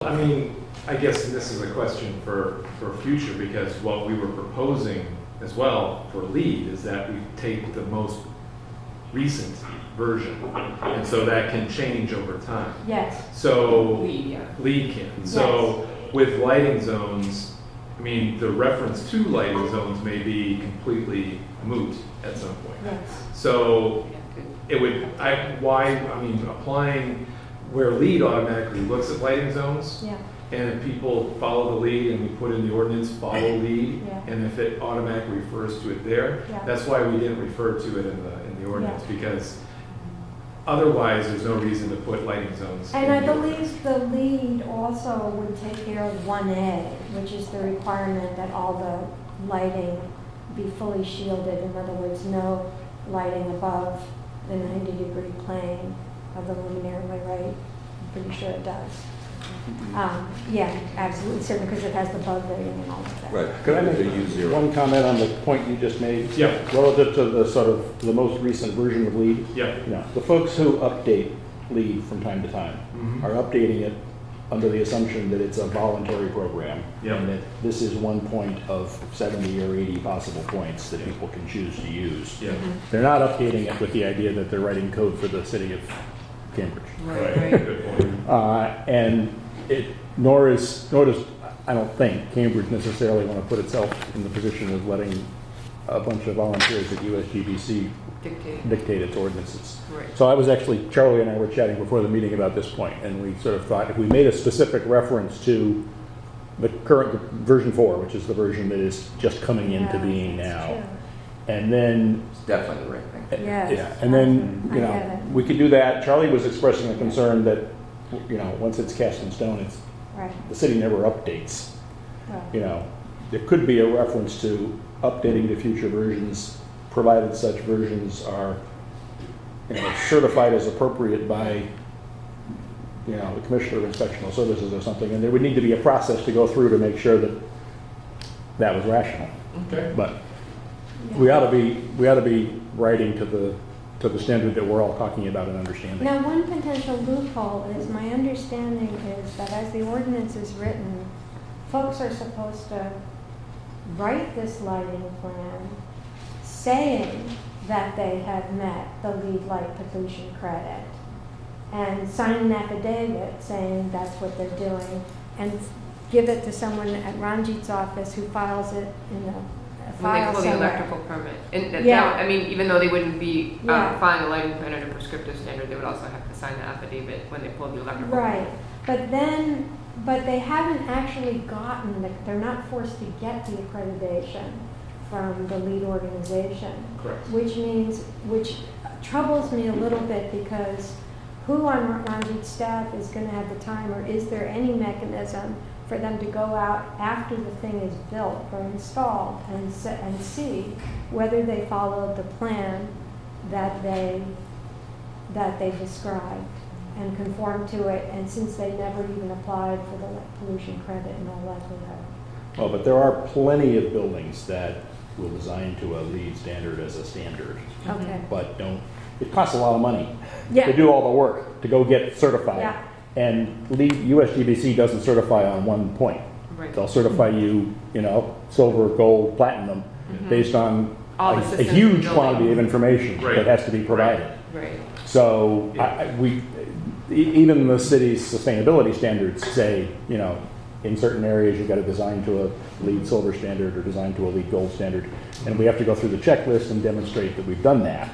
I mean, I guess this is a question for future, because what we were proposing as well for LEED is that we take the most recent version, and so that can change over time. Yes. So LEED, LEED can. So with lighting zones, I mean, the reference to lighting zones may be completely moot at some point. Yes. So it would, applying where LEED automatically looks at lighting zones, Yeah. and if people follow the LEED and we put in the ordinance, follow LEED, Yeah. and if it automatically refers to it there, Yeah. that's why we didn't refer to it in the ordinance, because otherwise there's no reason to put lighting zones. And in I the ordinance. believe the LEED also would take care of 1A, which is the requirement that all the lighting be fully shielded. In other words, no lighting above the 90-degree plane of the luminary. Am I right? I'm pretty sure it does. Yeah, absolutely, certainly, because it has the bug rating and all of that. Right. Could I make U0. one comment on the point you just made? Yeah. Relative to the sort of the most recent version of LEED? Yeah. You know, the folks who update LEED from time to time Mhm. are updating it under the assumption that it's a voluntary program. Yeah. And that this is one point of 70 or 80 possible points that people can choose to use. Yeah. They're not updating it with the idea that they're writing code for the city of Cambridge. Right. Good point. And nor does, I don't think, Cambridge necessarily want to put itself in the position of letting a bunch of volunteers at USGBC dictate its ordinances. Right. So I was actually, Charlie and I were chatting before the meeting about this point, and we sort of thought if we made a specific reference to the current version 4, which is the version that is just coming into Yeah, being that's now, true. and then It's definitely the right thing. Yes. yeah, and then, I you get know, it. we could do that. Charlie was expressing a concern that, you know, once it's cast in stone, Right. the city never updates. Right. You know, there could be a reference to updating to future versions, provided such versions are, you know, certified as appropriate by, you know, the Commissioner of Inspectional Services or something, and there would need to be a process to go through to make sure that that was rational. Okay. But we ought to be writing to the standard that we're all talking about and understanding. Now, one potential loophole is, my understanding is that as the ordinance is written, folks are supposed to write this lighting plan saying that they have met the LEED light pollution credit, and sign an affidavit saying that's what they're doing, and give it to someone at Ranjit's office who files it in a When they file pull the somewhere. electrical permit. And that, Yeah. I mean, even though they wouldn't be Yeah. filing a lighting plan at a prescriptive standard, they would also have to sign the affidavit when they pull the electrical Right, permit. but they haven't actually they're not forced to get the accreditation from the LEED organization. Correct. Which troubles me a little bit, because who on Ranjit's staff is gonna have the time, or is there any mechanism for them to go out after the thing is built or installed and see whether they followed the plan that they described and conform to it, and since they never even applied for the pollution credit in all likelihood. Well, but there are plenty of buildings that will design to a LEED standard as a standard, Okay. but it costs a lot of money Yeah. to do all the work, to go get certified. Yeah. And LEED, USGBC doesn't certify on one point. Right. They'll certify you, you know, silver, gold, platinum, based on All the a systems huge in the quantity of building. information Right. that has to be provided. Right. So even the city's sustainability standards say, you know, in certain areas you've got to design to a LEED silver standard or design to a LEED gold standard, and we have to go through the checklist and demonstrate that we've done that.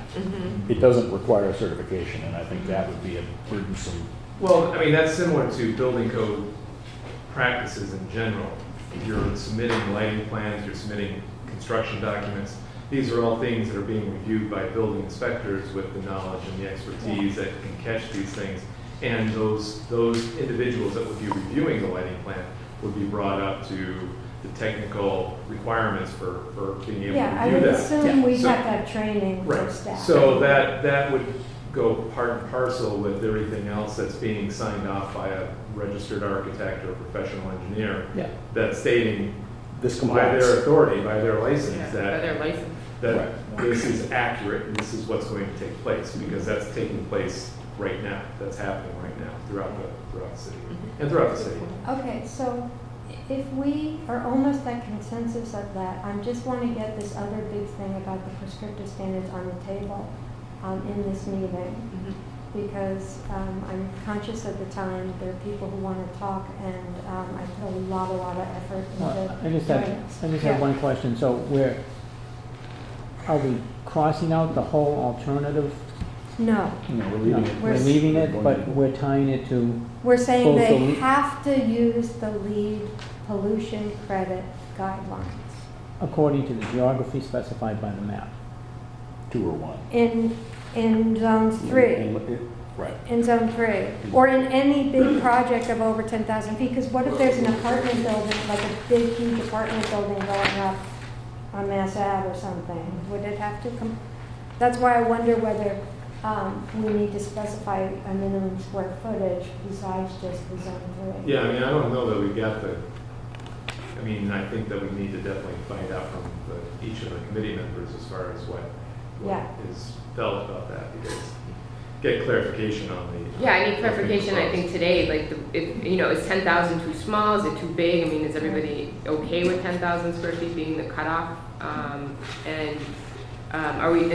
It doesn't require certification, and I think that would be a burdensome. Well, I mean, that's similar to building code practices in general. If you're submitting lighting plans, you're submitting construction documents, these are all things that are being reviewed by building inspectors with the knowledge and the expertise that can catch these things. And those individuals that would be reviewing the lighting plan would be brought up to the technical requirements for being able Yeah, I to review would that. assume we'd So- have to have training for Right, staff. so that would go part and parcel with everything else that's being signed off by a registered architect or professional engineer. Yeah. That's stating This by complies. their authority, by their license, Yeah, by their license. that Right. this is accurate and this is what's going to take place, because that's taking place right now, that's happening right now throughout the city, and throughout the city. Okay, so if we are almost at consensus of that, I just want to get this other big thing about the prescriptive standards on the table in this meeting, because I'm conscious of the time. There are people who want to talk, and I put a lot of effort into I just doing this. have Yeah. one question. So are we crossing out the whole alternative? No, No, we're No, leaving it. we're leaving it, but we're tying it to, we're saying Both they the- have to use the lead pollution credit guidelines according to the geography specified by the map. 2 or 1. in zones 3. Right. In zone 3, or in any big project of over 10,000 feet, because what if there's an apartment building, like a big, huge apartment building going up on Mass Ave or something? Would it have to come? That's why I wonder whether we need to specify a minimum square footage besides just the zone 3. Yeah, I mean, I don't know that we got I mean, I think that we need to definitely find out from each of the committee members as far as what Yeah. is felt about that, because get clarification on the. Yeah, I need clarification, I think today, like, is 10,000 too small, is it too big? I mean, is everybody okay with 10,000 square feet being the cutoff? And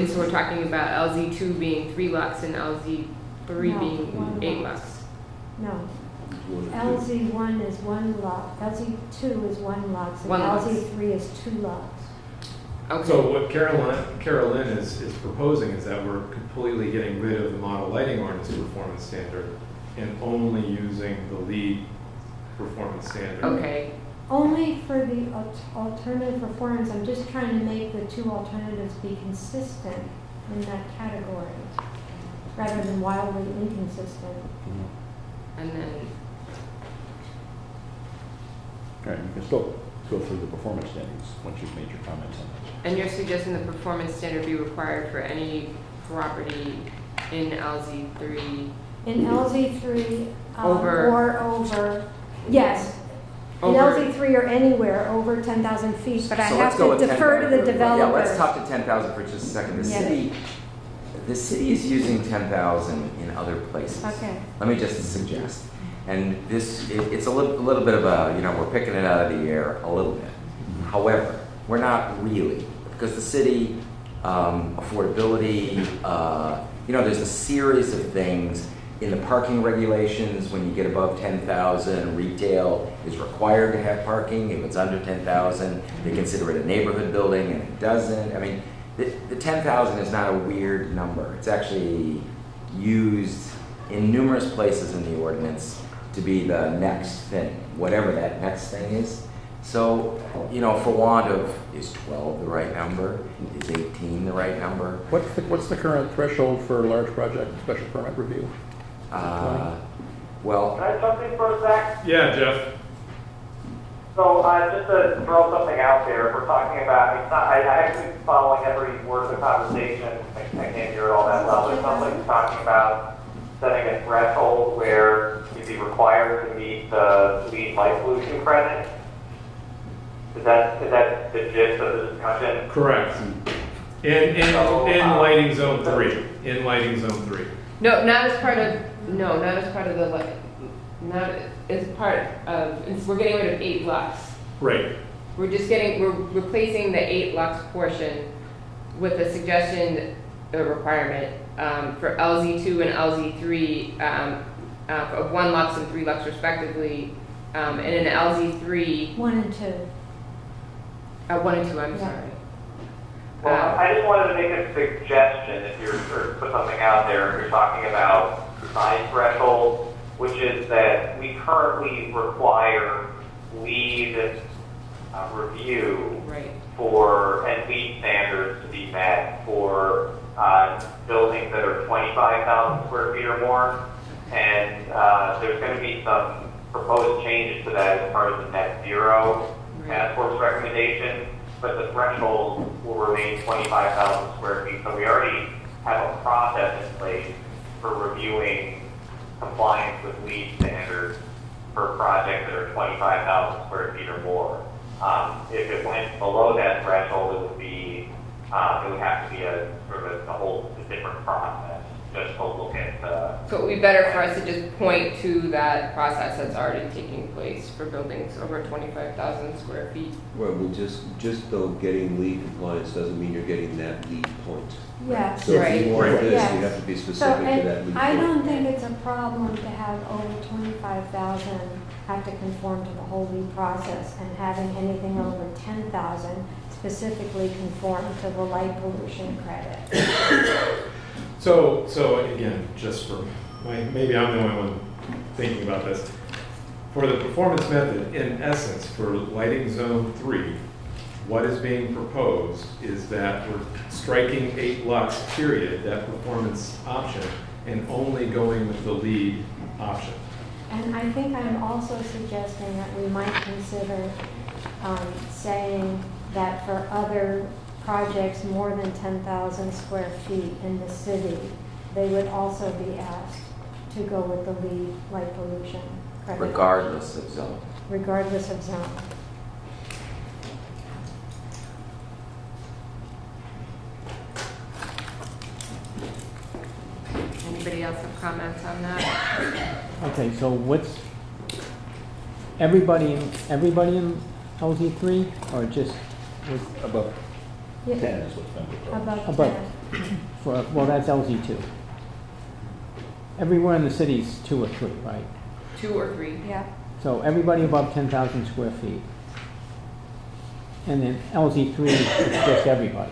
so we're talking about LZ2 being 3 lux and LZ3 No, being 1 8 lux. lux. No, LZ1 is 1 lux, LZ2 is 1 lux, and 1 lux. LZ3 is 2 lux. Okay. So what Carolyn is proposing is that we're completely getting rid of the model lighting ordinance performance standard and only using the lead performance standard. Okay, Only for the alternative performance, I'm just trying to make the two alternatives be consistent in that category, rather than wildly inconsistent. and then, All right, you can still go through the performance standards once you've made your comments on that. and you're suggesting the performance standard be required for any property in LZ3? In LZ3, Over. or over, yes, in Over. LZ3 or anywhere over 10,000 feet, but I So have let's go to with defer to the 10,000. developer. Yeah, let's talk to 10,000 for just a second. Yeah. The city is using 10,000 in other places. Okay. Let me just suggest. And it's a little bit of a, we're picking it out of the air a little bit. However, we're not really, because the city, affordability, there's a series of things in the parking regulations. When you get above 10,000, retail is required to have parking. If it's under 10,000, they consider it a neighborhood building, and it doesn't. I mean, the 10,000 is not a weird number. It's actually used in numerous places in the ordinance to be the next thing, whatever that next thing is. So, for want of, is 12 the right number? Is 18 the right number? What's the current threshold for large project special permit review? Well, Can I have something for a sec? Yeah, Jeff? So just to throw something out there, if we're talking about, it's not, I actually following every word of the conversation. I can't hear it all that well. It sounds like you're talking about setting a threshold where you'd be required to meet the lead light pollution credit. Is that the gist of the discussion? Correct. In lighting zone 3, in lighting zone 3. No, not as part of the, not as part of, we're getting rid of 8 lux. Right. We're replacing the 8 lux portion with a suggestion, a requirement, for LZ2 and LZ3, of 1 lux and 3 lux respectively, and in LZ3, 1 and 2. 1 and 2, I'm Yeah. sorry. Well, I just wanted to make a suggestion if you're, or put something out there, if you're talking about size threshold, which is that we currently require lead review Right. and lead standards to be met for buildings that are 25,000 square feet or more. And there's going to be some proposed changes to that as part of the net zero task force recommendation, but the threshold will remain 25,000 square feet. So we already have a process in place for reviewing compliance with lead standards for projects that are 25,000 square feet or more. If it went below that threshold, it would have to be a sort of a different process. just to look at, So it would be better for us to just point to that process that's already taking place for buildings over 25,000 square feet. Well, just though getting lead compliance doesn't mean you're getting that lead point. Yes. So if Right. you want this, Yes. you have to be So, specific to that and lead I point. don't think it's a problem to have over 25,000 have to conform to the whole lead process, and having anything over 10,000 specifically conform to the light pollution credit. So again, just for, maybe I'm the only one thinking about this. For the performance method, in essence, for lighting zone 3, what is being proposed is that we're striking 8 lux, period, that performance option, and only going with the lead option. And I think I'm also suggesting that we might consider saying that for other projects more than 10,000 square feet in the city, they would also be asked to go with the lead light pollution credit. Regardless of zone. Regardless of zone. Anybody else have comments on that? Okay, so what's, everybody in LZ3, or just with, Above Yeah, 10 is what's been proposed. Above Above. 10. for, well, that's LZ2. Everywhere in the city's 2 or 3, right? 2 or 3? Yeah. So everybody above 10,000 square feet. And then LZ3 is just everybody.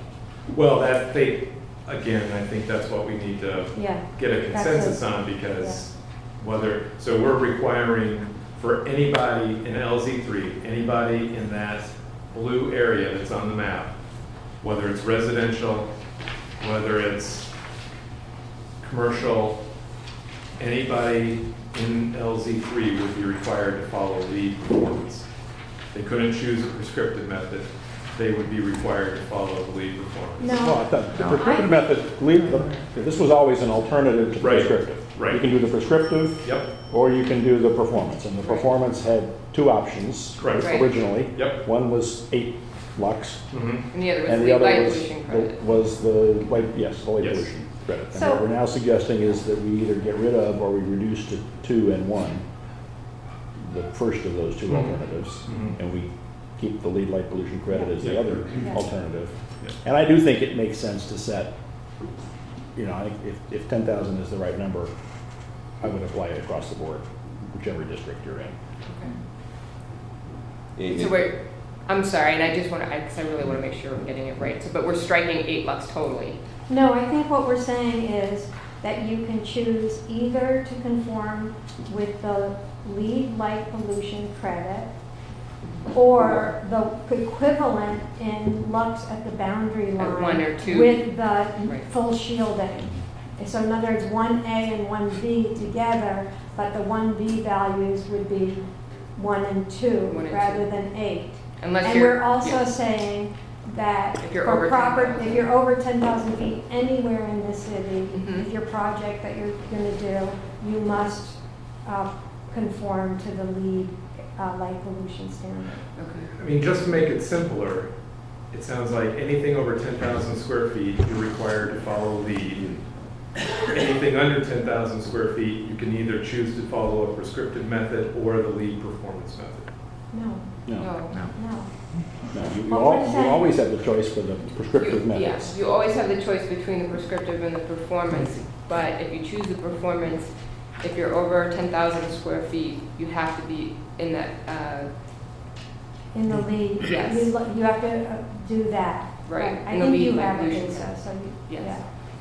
Well, again, I think that's what we need to Yeah. get a That's consensus it. on, because so we're requiring for anybody in LZ3, anybody in that blue area that's on the map, whether it's residential, whether it's commercial, anybody in LZ3 would be required to follow lead performance. They couldn't choose a prescriptive method. They would be required to follow the lead performance. No. Well, I thought the prescriptive method, this was always an alternative to the Right, prescriptive. right. You can do the prescriptive, Yep, or you can do the performance. And the performance had 2 options Correct. Right. originally. yep. One was 8 lux, Mhm. And the other was and the the other light was, pollution credit. was the light, yes, the light Yes. pollution credit. And So- what we're now suggesting is that we either get rid of or we reduce to 2 and 1, the first of those 2 Mhm. alternatives, Mhm. and we keep the lead light pollution credit as the Yeah. other Yeah. alternative. Yeah. And I do think it makes sense to set, I think if 10,000 is the right number, I would apply it across the board, whichever district you're in. So I'm sorry, and I just want to, because I really want to make sure I'm getting it right. So, but we're striking 8 lux totally. No, I think what we're saying is that you can choose either to conform with the lead light pollution credit or the equivalent in lux at the boundary line. At 1 or 2. With the Right. full shielding. So in other words, 1A and 1B together, but the 1B values would be 1 and 2 1 and 2. rather than 8. Unless And you're. we're also yeah. saying that If you're for over proper, 10,000. if you're over 10,000 feet anywhere in the city, Mhm. if your project that you're gonna do, you must conform to the lead light pollution standard. Okay. I mean, just to make it simpler, it sounds like anything over 10,000 square feet, you're required to follow lead. Anything under 10,000 square feet, you can either choose to follow a prescriptive method or the lead performance method. No, No. no. No, you What we're you saying- always have the choice for the prescriptive Yeah, methods. you always have the choice between the prescriptive and the performance, but if you choose the performance, if you're over 10,000 square feet, you have to be in that, In the lead, Yes. you have to do that. Right, I in the think lead you light have it, pollution Lisa, credit. so you, Yes. yeah.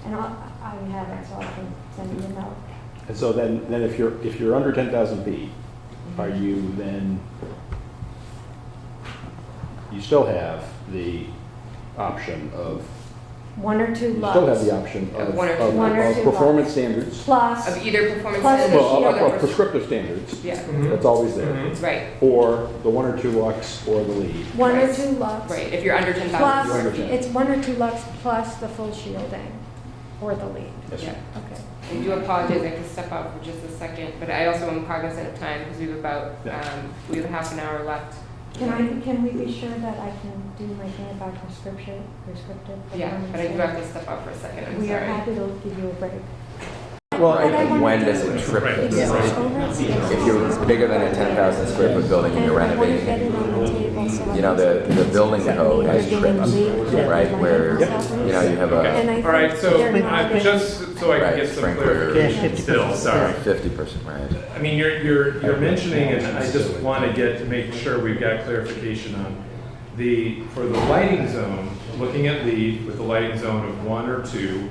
And I have it, so I can send you a note. And so then if you're under 10,000 feet, are you then, you still have the option of, 1 or 2 you lux. still have the option Of of, 1 or 2 of One or of two performance lux. standards, Plus, of either performance Plus and the well, shield. of prescriptive standards, Yeah, that's always there, Mhm. right, or the 1 or 2 lux or the lead. 1 or Right. 2 lux. right. If you're under 10,000 Plus, square You're feet. under 10. it's 1 or 2 lux plus the full shielding or the lead. Yes, Yeah. sir. Okay. I do apologize, I have to step out for just a second, but I also am cognizant of time because we have about, Yeah. we have half an hour left. Can we be sure that I can do my thing about prescriptive? Yeah, but I do have to step out for a second, I'm We are sorry. happy to give you a break. Well, what I Right, wanna when do does it trip? Right. It? is over If you're bigger than a 10,000 square foot building and you're and I wanna renovating get it, it on the table, so you know, the building code has trips, right, where, you know, you have And a I All right, think so they're not just so I can Right, get some sprinkler. clarification still, sorry. 50%, right? I mean, you're mentioning, and I just want to make sure we've got clarification on for the lighting zone, looking at LEED with the lighting zone of 1 or 2,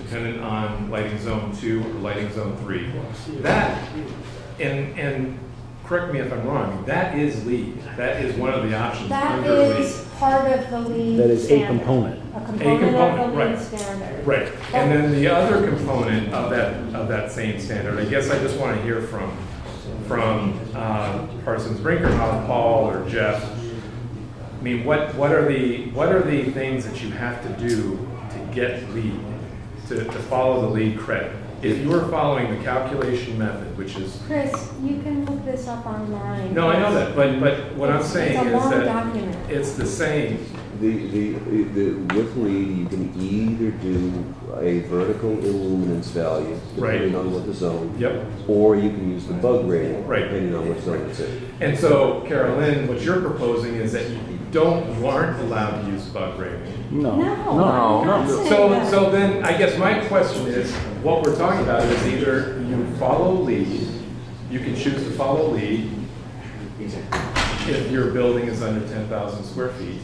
dependent on lighting zone 2 or lighting zone 3. That, and correct me if I'm wrong, that is LEED. That is one of the options That under LEED. is part of the lead That is a standard. component. A component component, of the right. lead standard. Right, and then the other component of that same standard, I guess I just want to hear from Parsons Brinkerhoff, Paul, or Jeff. I mean, what are the things that you have to do to get LEED, to follow the LEED credit? If you are following the calculation method, which is, Chris, you can look this up online. no, I know that, but what I'm saying It's a is long that document. it's the same. With LEED, you can either do a vertical illuminance value, depending Right. on what the zone. Yep. Or you can use the bug rating, Right. depending on which zone it's in. And so, Carolyn, what you're proposing is that you aren't allowed to use bug rating. No, No. I'm not saying that. So then, I guess my question is, what we're talking about is either you follow LEED, you can choose to follow LEED if your building is under 10,000 square feet,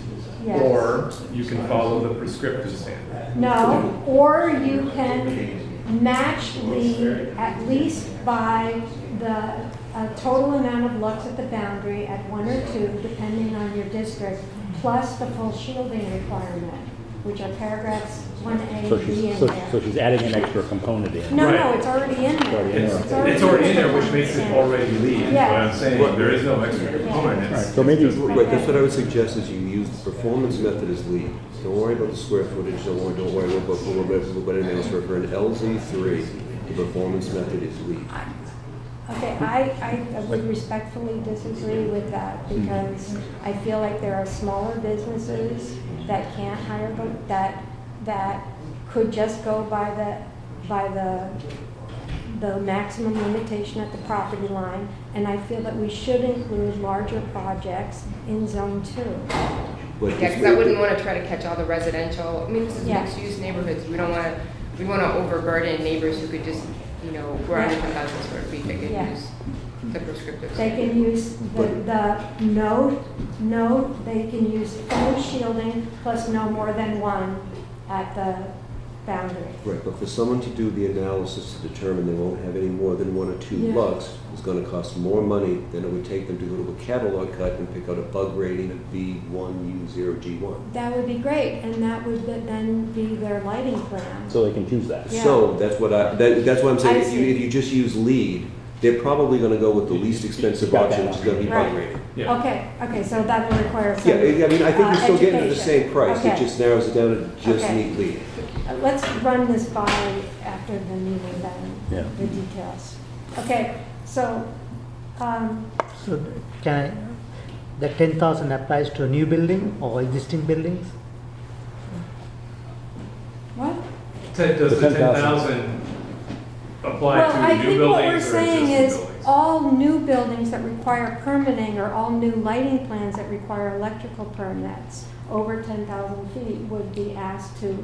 Yes. or you can follow the prescriptive standard. No, or you can match LEED at least by the total amount of lux at the boundary at 1 or 2, depending on your district, plus the full shielding requirement, which are paragraphs 1A, So B, and so there. she's adding an extra component in. No, Right. no, it's already in there. already in there. It's already in there, which makes it already LEED, is what I'm Yeah. saying. There is no extra component. Right, It's so maybe- just LEED. Right, that's what I would suggest is you use the performance method as LEED. Don't worry about the square footage, don't worry about anything else. For an LZ3, the performance method is LEED. Okay, I would respectfully disagree with that because I feel like there are smaller businesses that can't hire, that could just go by the maximum limitation at the property line. And I feel that we should include larger projects in zone 2. But Yeah, because I wouldn't want to try to catch all the residential, I mean, this is Yeah. mixed-use neighborhoods, we want to overburden neighbors who could just, who are under 10,000 square feet, they could Yeah. use the prescriptive. They can use the note, they can use full shielding plus no more than 1 at the boundary. Right, but for someone to do the analysis to determine they won't have any more than 1 or 2 Yeah. bugs is gonna cost more money than it would take them to go to a catalog cut and pick out a bug rating of B1U0G1. That would be great, and that would then be their lighting plan. So they can choose that. Yeah. So that's what that's what I'm saying. I If see. you just use LEED, they're probably gonna go with the least expensive Got that option, which is gonna be Right. bug rating. Yeah. Okay, so that will require some. Yeah, I mean, I think you're still getting to the education. same price. It Okay. just narrows it down to just Okay. meet LEED. Let's run this by after the meeting then, Yeah. the details. Okay, so, So the 10,000 applies to a new building or existing buildings? what? Does The the 10,000 apply Well, I to new think what we're buildings or saying existing is buildings? all new buildings that require permitting or all new lighting plans that require electrical permits over 10,000 feet would be asked to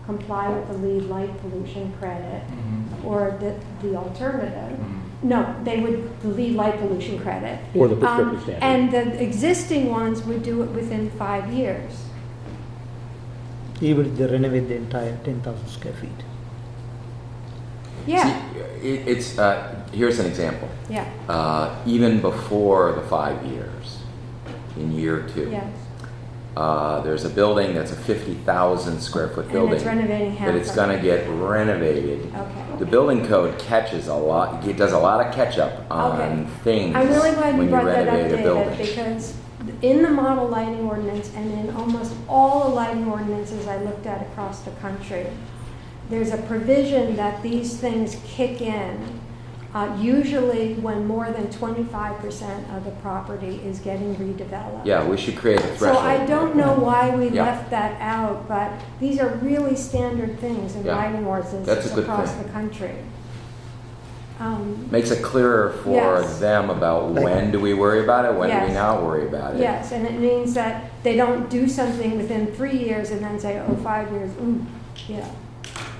comply with the LEED light pollution credit Mhm. or the alternative. Mhm. No, they would, the LEED light pollution credit. Or the prescriptive standard. And the existing ones would do it within 5 years. Even if they renovate the entire 10,000 square feet? Yeah, See, here's an example. yeah, Even before the 5 years, in year 2, yeah. there's a building that's a 50,000 square foot And building. it's renovating half But it's of gonna it. get renovated. Okay. The building code catches a lot, it does a lot of catch up on Okay. things I'm really glad you when you brought that up, renovate a David, building. because in the model lighting ordinance and in almost all the lighting ordinances I looked at across the country, there's a provision that these things kick in, usually when more than 25% of the property is getting redeveloped. Yeah, we should create a So threshold. I don't know why we Yeah. left that out, but these are really standard things in Yeah. lighting That's ordinances a good across thing. the country. Makes it clearer for Yes. them about when do we worry about it, when do we Yes. not worry about it. Yes, and it means that they don't do something within 3 years and then say, oh, 5 years, ooh, yeah.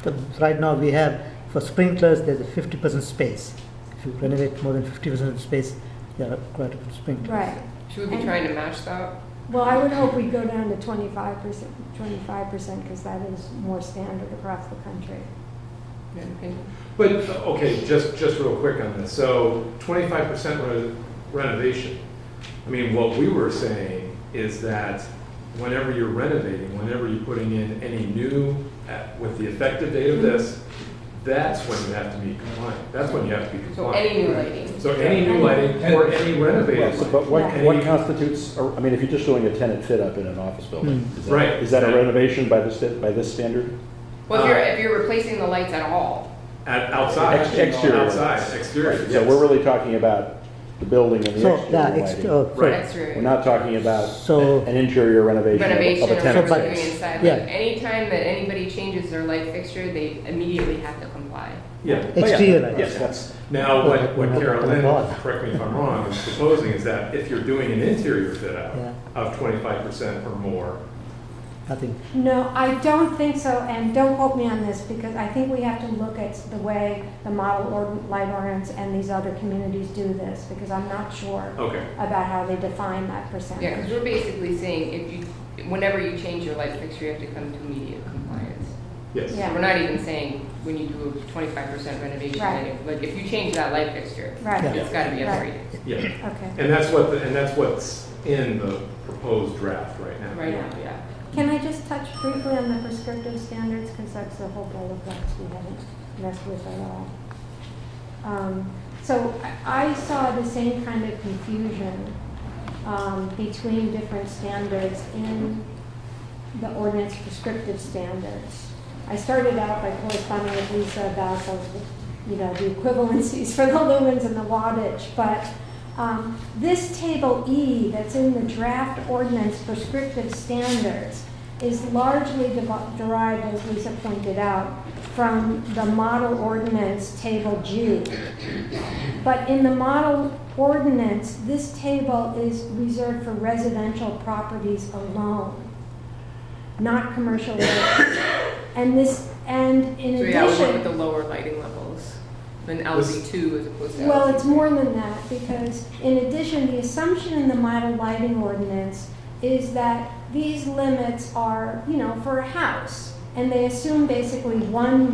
So right now we have, for sprinklers, there's a 50% space. If you renovate more than 50% of the space, there are quite a few sprinklers. Right. Should we be And- trying to match that? Well, I would hope we'd go down to 25%, because that is more standard across the country. In your opinion? But, okay, just real quick on this. So 25% renovation. I mean, what we were saying is that whenever you're renovating, whenever you're putting in any new, with the effective date of this, that's when you have to be compliant. That's when you have to be So compliant. any new lighting? So any new lighting or any renovated Yes, lighting. but what Any- constitutes, I mean, if you're just doing a tenant fit up in an office building, is that- Right. is that a renovation by this standard? Well, if you're replacing the lights at all, Outside. Exterior. Outside, exterior, So yes. we're really talking about the building and the So, exterior yeah, lighting. Right. exterior. We're not talking about So- an interior renovation Renovation of a or tenant whatever but- we're space. doing inside, Yeah. like anytime that anybody changes their light fixture, they immediately have to comply. Yeah. Oh, yeah. Exterior lights. Yes, that's, Now, what Oh, Carol oh, Lynn, God. correct me if I'm wrong, is proposing is that if you're doing an interior fit out Yeah. of 25% or more, Nothing. No, I don't think so, and don't quote me on this, because I think we have to look at the way the model light ordinance and these other communities do this, because I'm not sure okay. about how they define that Yeah, because percentage. we're basically saying whenever you change your light fixture, you have to come to immediate compliance. Yes. Yeah. So we're not even saying when you do a 25% renovation, Right. like if you change that light fixture, Right, Yeah. it's got to be Right. upgraded. Yeah. okay. And that's what's in the proposed draft right now. Right now, yeah. Can I just touch briefly on the prescriptive standards, because that's the whole ball of wax we haven't messed with at all. So I saw the same kind of confusion between different standards in the ordinance prescriptive standards. I started out by corresponding with Lisa about the equivalencies for the lumens and the wattage, but this table E that's in the draft ordinance prescriptive standards is largely derived, as Lisa pointed out, from the model ordinance table G. But in the model ordinance, this table is reserved for residential properties alone, not commercial areas. And in So yeah, we went with the addition, lower lighting levels than LZ2 as opposed to well, LZ3. it's more than that, because in addition, the assumption in the model lighting ordinance is that these limits are, for a house. And they assume basically one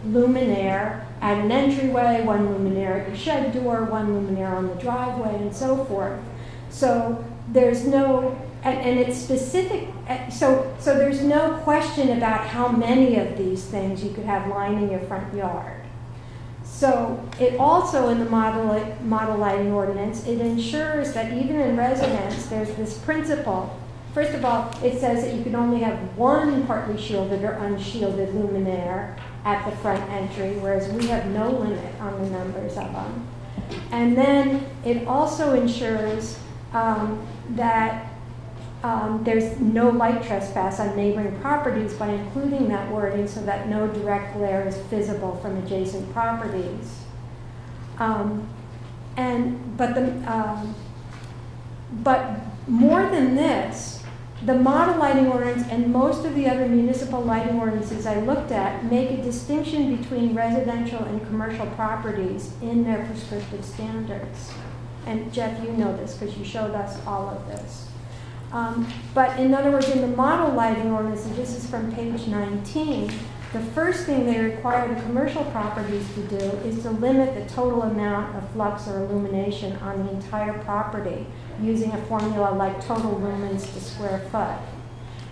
luminaire at an entryway, one luminaire at your shed door, one luminaire on the driveway, and so forth. So there's no, and it's specific, so there's no question about how many of these things you could have lining your front yard. So it also, in the model lighting ordinance, it ensures that even in residence, there's this principle. First of all, it says that you can only have one partly shielded or unshielded luminaire at the front entry, whereas we have no limit on the numbers of them. And then it also ensures that there's no light trespass on neighboring properties by including that wording so that no direct glare is visible from adjacent properties. But more than this, the model lighting ordinance and most of the other municipal lighting ordinances I looked at make a distinction between residential and commercial properties in their prescriptive standards. And Jeff, you know this because you showed us all of this. But in other words, in the model lighting ordinance, and this is from page 19, the first thing they require the commercial properties to do is to limit the total amount of flux or illumination on the entire property using a formula like total lumens to square foot.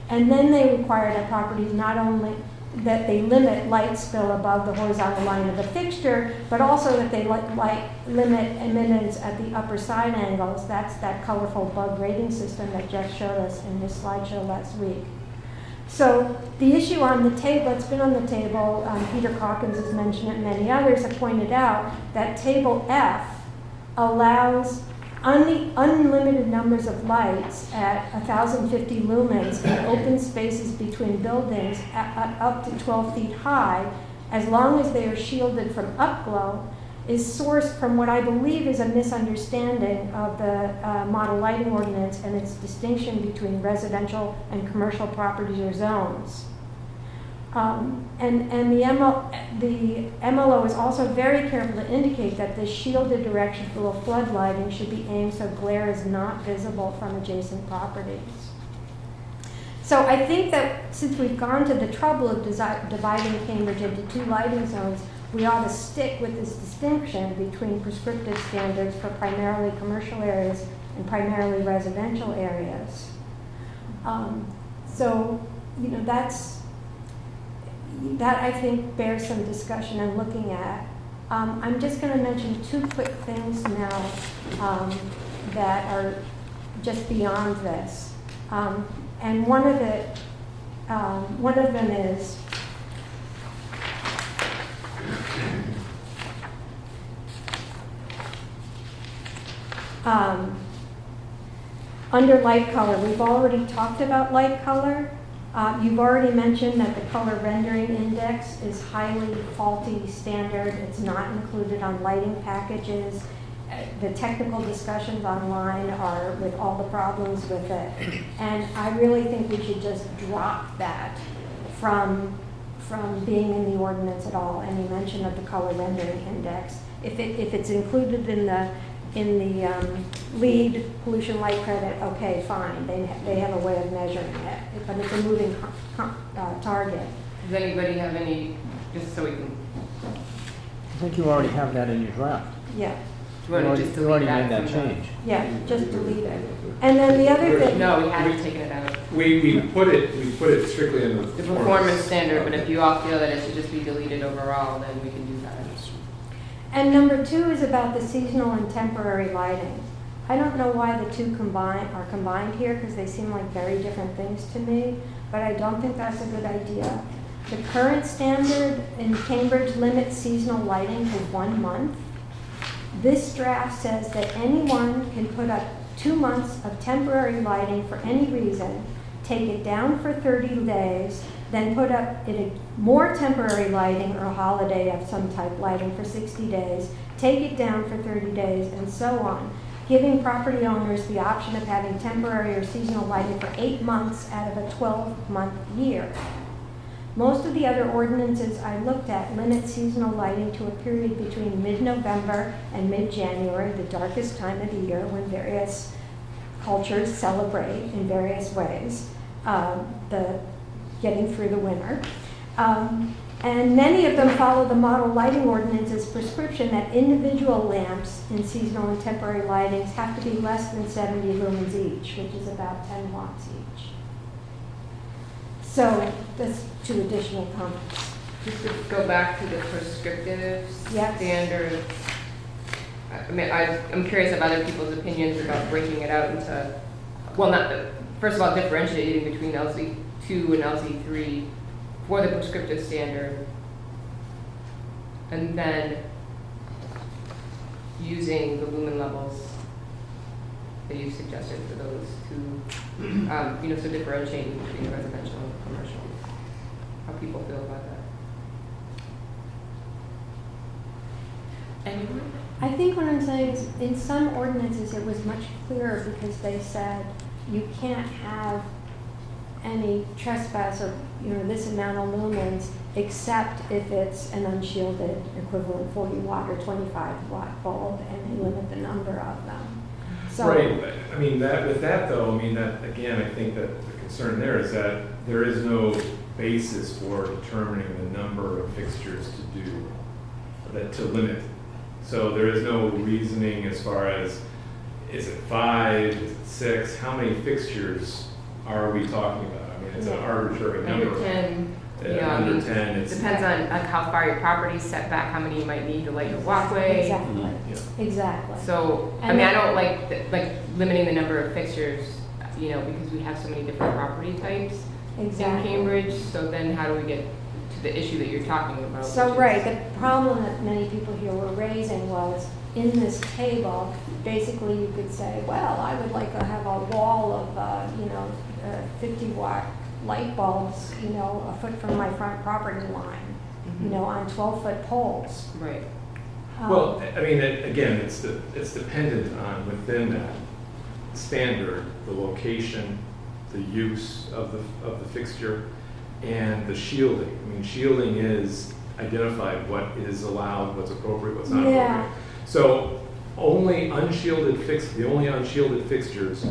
And then they require that properties not only that they limit light spill above the horizontal line of the fixture, but also that they limit eminence at the upper side angles. That's that colorful bug rating system that Jeff showed us in his slideshow last week. So the issue on the table, it's been on the table, Peter Calkins has mentioned it, many others have pointed out that table F allows unlimited numbers of lights at 1,050 lumens in open spaces between buildings up to 12 feet high, as long as they are shielded from upglow, is sourced from what I believe is a misunderstanding of the model lighting ordinance and its distinction between residential and commercial properties or zones. And the MLO is also very careful to indicate that the shielded direction flow flood lighting should be aimed so glare is not visible from adjacent properties. So I think that since we've gone to the trouble of dividing Cambridge into two lighting zones, we ought to stick with this distinction between prescriptive standards for primarily commercial areas and primarily residential areas. So, you know, that I think bears some discussion and looking at. I'm just going to mention two quick things now that are just beyond this. And one of them is under light color. We've already talked about light color. You've already mentioned that the color rendering index is highly faulty standard. It's not included on lighting packages. The technical discussions online are with all the problems with it. And I really think we should just drop that from being in the ordinance at all, any mention of the color rendering index. If it's included in the LEED pollution light credit, okay, fine. They have a way of measuring it, but it's a moving target. Does anybody have any, just so we can, I think you already have that in your draft. Yeah, do you want to just delete already that made that from the- change. yeah, just delete it. And then the other thing. No, we haven't taken it out. We put it strictly in the The performance standard, but if you all feel that it should just be deleted overall, then we can do that. And number two is about the seasonal and temporary lighting. I don't know why the two are combined here because they seem like very different things to me, but I don't think that's a good idea. The current standard in Cambridge limits seasonal lighting to 1 month. This draft says that anyone can put up 2 months of temporary lighting for any reason, take it down for 30 days, then put up more temporary lighting or holiday of some type lighting for 60 days, take it down for 30 days, and so on, giving property owners the option of having temporary or seasonal lighting for 8 months out of a 12-month year. Most of the other ordinances I looked at limit seasonal lighting to a period between mid-November and mid-January, the darkest time of the year when various cultures celebrate in various ways the getting through the winter. And many of them follow the model lighting ordinance's prescription that individual lamps in seasonal and temporary lightings have to be less than 70 lumens each, which is about 10 watts each. So that's 2 additional comments. Just to go back to the prescriptive Yes. standards. I mean, I'm curious of other people's opinions about breaking it out into, well, not, first of all, differentiating between LZ2 and LZ3 for the prescriptive standard, and then using the lumen levels that you suggested for those two, so differentiating between residential and commercial. How people feel about that. Anyone? I think what I'm saying is in some ordinances it was much clearer because they said you can't have any trespass of this amount of lumens except if it's an unshielded equivalent 40 watt or 25 watt bulb, and they limit the number of them. So, right. I mean, with that though, that again, I think that the concern there is that there is no basis for determining the number of fixtures to do that to limit. So there is no reasoning as far as is it 5, is it 6, how many fixtures are we talking about? It's an arbitrary number. Under 10. Under 10, It depends on how far your property's set back, how many you might need to light your walkway. exactly, Yeah. exactly. So, And I then- don't like limiting the number of fixtures, because we have so many different property types Exactly. in Cambridge. So then how do we get to the issue that you're talking about? So, which is- right, the problem that many people here were raising was in this table, basically you could say, well, I would like to have a wall of, 50 watt light bulbs, a foot from my front property line, Mhm. on 12-foot poles. Right. Well, I mean, again, it's dependent on within that standard, the location, the use of the fixture, and the shielding. I mean, shielding is identified what is allowed, what's appropriate, what's not Yeah. appropriate. So the only unshielded fixtures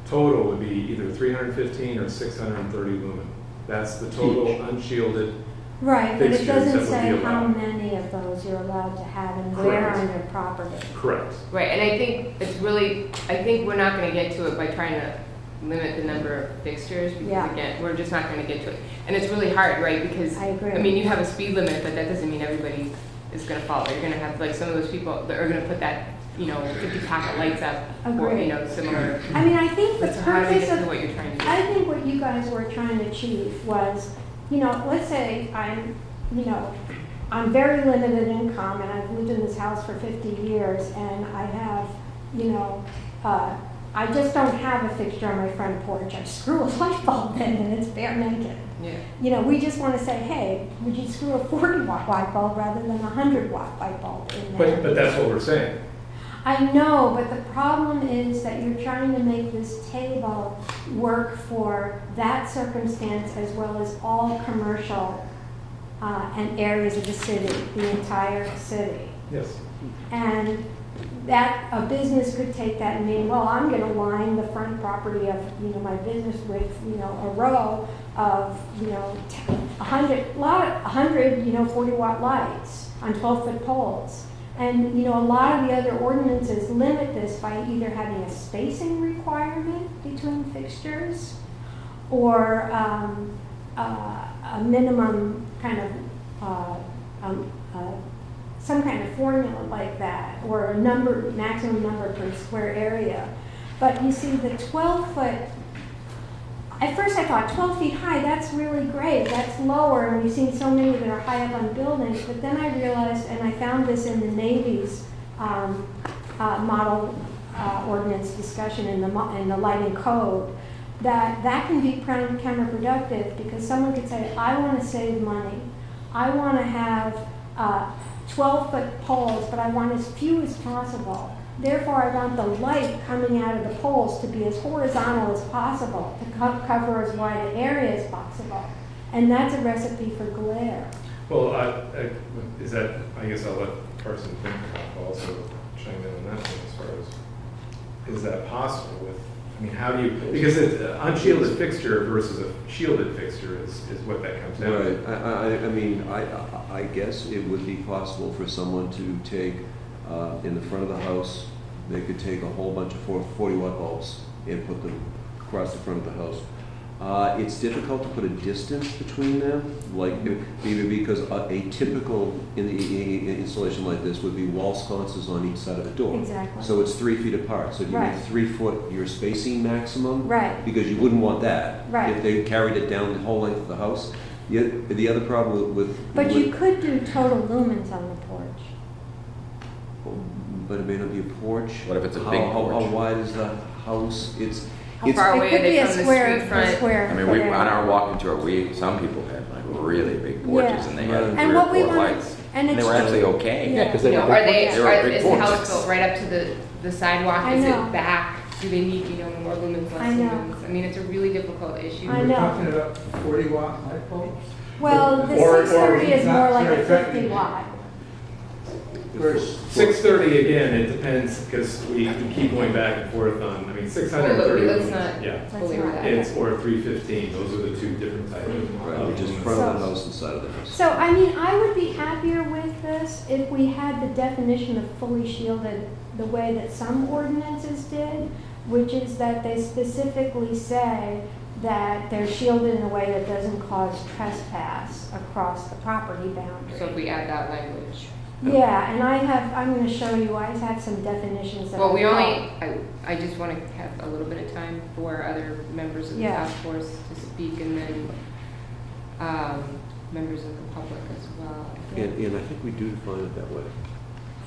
total would be either 315 or 630 lumen. That's the total unshielded. Right, but it fixtures that doesn't would say be how allowed. many of those you're allowed to have and where Correct. on your property. Correct. Right, and I think it's really, I think we're not gonna get to it by trying to limit the number of fixtures, because Yeah. again, we're just not gonna get to it. And it's really hard, right, because, I agree. I mean, you have a speed limit, but that doesn't mean everybody is gonna follow. You're gonna have, like, some of those people that are gonna put that, 50 pack of lights up, or, Agreed. similar. I mean, I think the So how do we purpose get to of, what you're trying to do? I think what you guys were trying to achieve was, let's say I'm very limited income and I've lived in this house for 50 years and I have, I just don't have a fixture on my front porch. I screw a light bulb in and it's bare naked. Yeah. We just want to say, hey, would you screw a 40-watt light bulb rather than a 100-watt light bulb in there? But that's what we're saying. I know, but the problem is that you're trying to make this table work for that circumstance as well as all commercial and areas of the city, the entire city. Yes. And that a business could take that and mean, well, I'm going to line the front property of my business with a row of 100 40-watt lights on 12-foot poles. And a lot of the other ordinances limit this by either having a spacing requirement between fixtures or a minimum kind of some kind of formula like that, or a maximum number per square area. But you see, the 12-foot, at first I thought 12 feet high, that's really great, that's lower, and we've seen so many that are high up on buildings, but then I realized, and I found this in the Navy's model ordinance discussion in the lighting code, that can be counterproductive, because someone could say, I want to save money, I want to have 12-foot poles, but I want as few as possible. Therefore, I want the light coming out of the poles to be as horizontal as possible, to cover as wide an area as possible. And that's a recipe for glare. Well, I guess I'll let Carson think also chime in on that one as far as, is that possible with, how do you, because it's an unshielded fixture versus a shielded fixture is what that comes down Right, to. I guess it would be possible for someone to take, in the front of the house, they could take a whole bunch of 40-watt bulbs and put them across the front of the house. It's difficult to put a distance between them, maybe because a typical installation like this would be wall sconces on each side of the door. Exactly. So it's 3 feet apart. So do you Right. make 3 foot your spacing maximum? Right. Because you wouldn't want that. Right. If they carried it down the whole length of the house. The other problem with. But you could do total lumens on the porch. But it may not be a porch. What if it's a big How porch? wide is the house? How far It away could are be they a from the square, street front? a square. I mean, foot on area. our walking tour, some people had like really big porches Yeah. and they had And 3 or what we 4 wanna- lights. and And they it's were true. actually okay. Yeah, because they were. Are they, They were big is the house porches. built right up to the sidewalk? I Is know. it back? Do they need, more lumens, less I know. lumens? I mean, it's a really difficult issue. I know. about 40-watt light bulbs? Well, the Or- 630 is not more like a very effective. 50 watt. Versus 630, again, it depends, because we keep going back and forth on, 630. Let's not Yeah. belabor not. that. It's, or 315, those are the two different types of. Right, just front of the house and side of the house. So, I would be happier with this if we had the definition of fully shielded the way that some ordinances did, which is that they specifically say that they're shielded in a way that doesn't cause trespass across the property boundary. So if we add that language. Yeah, and I'm going to show you, I have some definitions that Well, I I just want to have a little bit of time for other members of the Yeah. task force to speak, and then members of the public as well. And I think we do define it that way.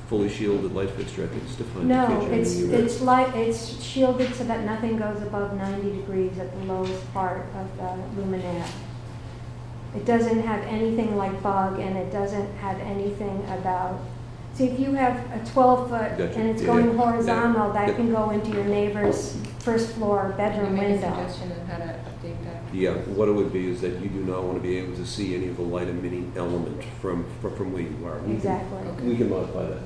Fully shielded light fixture, I think it's defined. No, in the kitchen. it's shielded so that nothing goes above 90 degrees at the lowest part of the luminaire. It doesn't have anything like bug, and it doesn't have anything about See, if you have a 12-foot Gotcha. and it's Yeah, going yeah. horizontal, that Yeah. can go into your neighbor's first floor Can you bedroom make a window. suggestion on how to update that? Yeah, what it would be is that you do not want to be able to see any of the light emitting element from where you are. Exactly. We can modify that.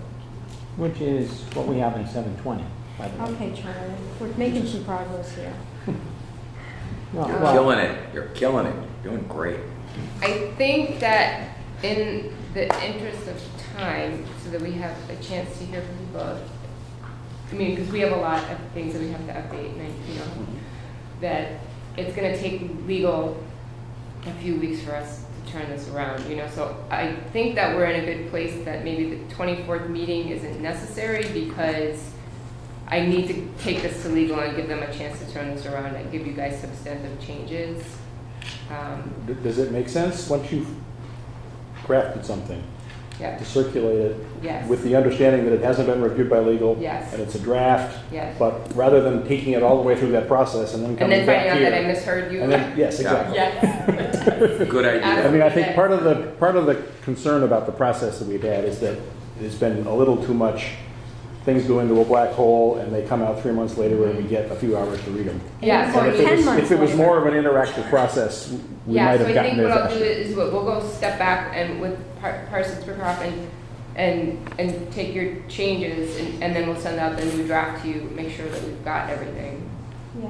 Which is what we have in 720, by the way. Okay, Charlie, we're making some progress here. Well, Killing it. You're killing it. You're doing great. I think that in the interest of time, so that we have a chance to hear from you both, I mean, because we have a lot of things that we have to update, and that it's gonna take legal a few weeks for us to turn this around, so I think that we're in a good place that maybe the 24th meeting isn't necessary, because I need to take this to legal and give them a chance to turn this around and give you guys substantive changes. Does it make sense once you've crafted something Yeah, to circulate it yes. with the understanding that it hasn't been reviewed by legal? Yes. And it's a draft? Yes. But rather than taking it all the way through that process and then And coming then back finding here. out that I misheard you. And then, yes, exactly. Yes. Good idea. I mean, I think part of the concern about the process that we've had is that it's been a little too much. Things go into a black hole and they come out 3 months later and we get a few hours to read them. Yeah, so And I if it mean, was, 10 months if it was later. more of an interactive process, we Yeah, might so have I gotten think there what I'll do faster. is we'll go step back and with Parsons Rickoff and take your changes and then we'll send out the new draft to you, make sure that we've got everything. Yeah.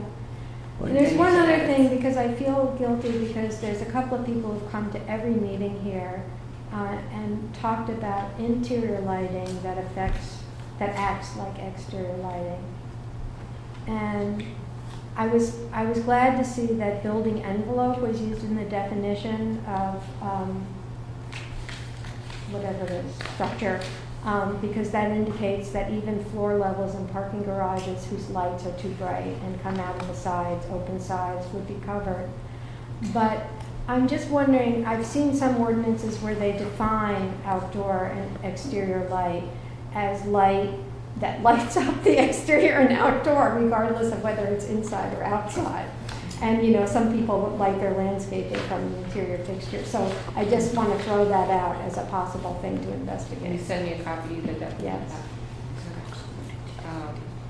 Right. And there's And one you other said thing, because I feel guilty, because there's a couple of people who've come to every meeting here and talked about interior lighting that acts like exterior lighting. And I was glad to see that building envelope was used in the definition of whatever the structure, because that indicates that even floor levels in parking garages whose lights are too bright and come out of the sides, open sides, would be covered. But I'm just wondering, I've seen some ordinances where they define outdoor and exterior light as light that lights up the exterior and outdoor, regardless of whether it's inside or outside. And some people light their landscaping from the interior fixture. So I just want to throw that out as a possible thing to Can you investigate. send me a copy of the definition? Yes.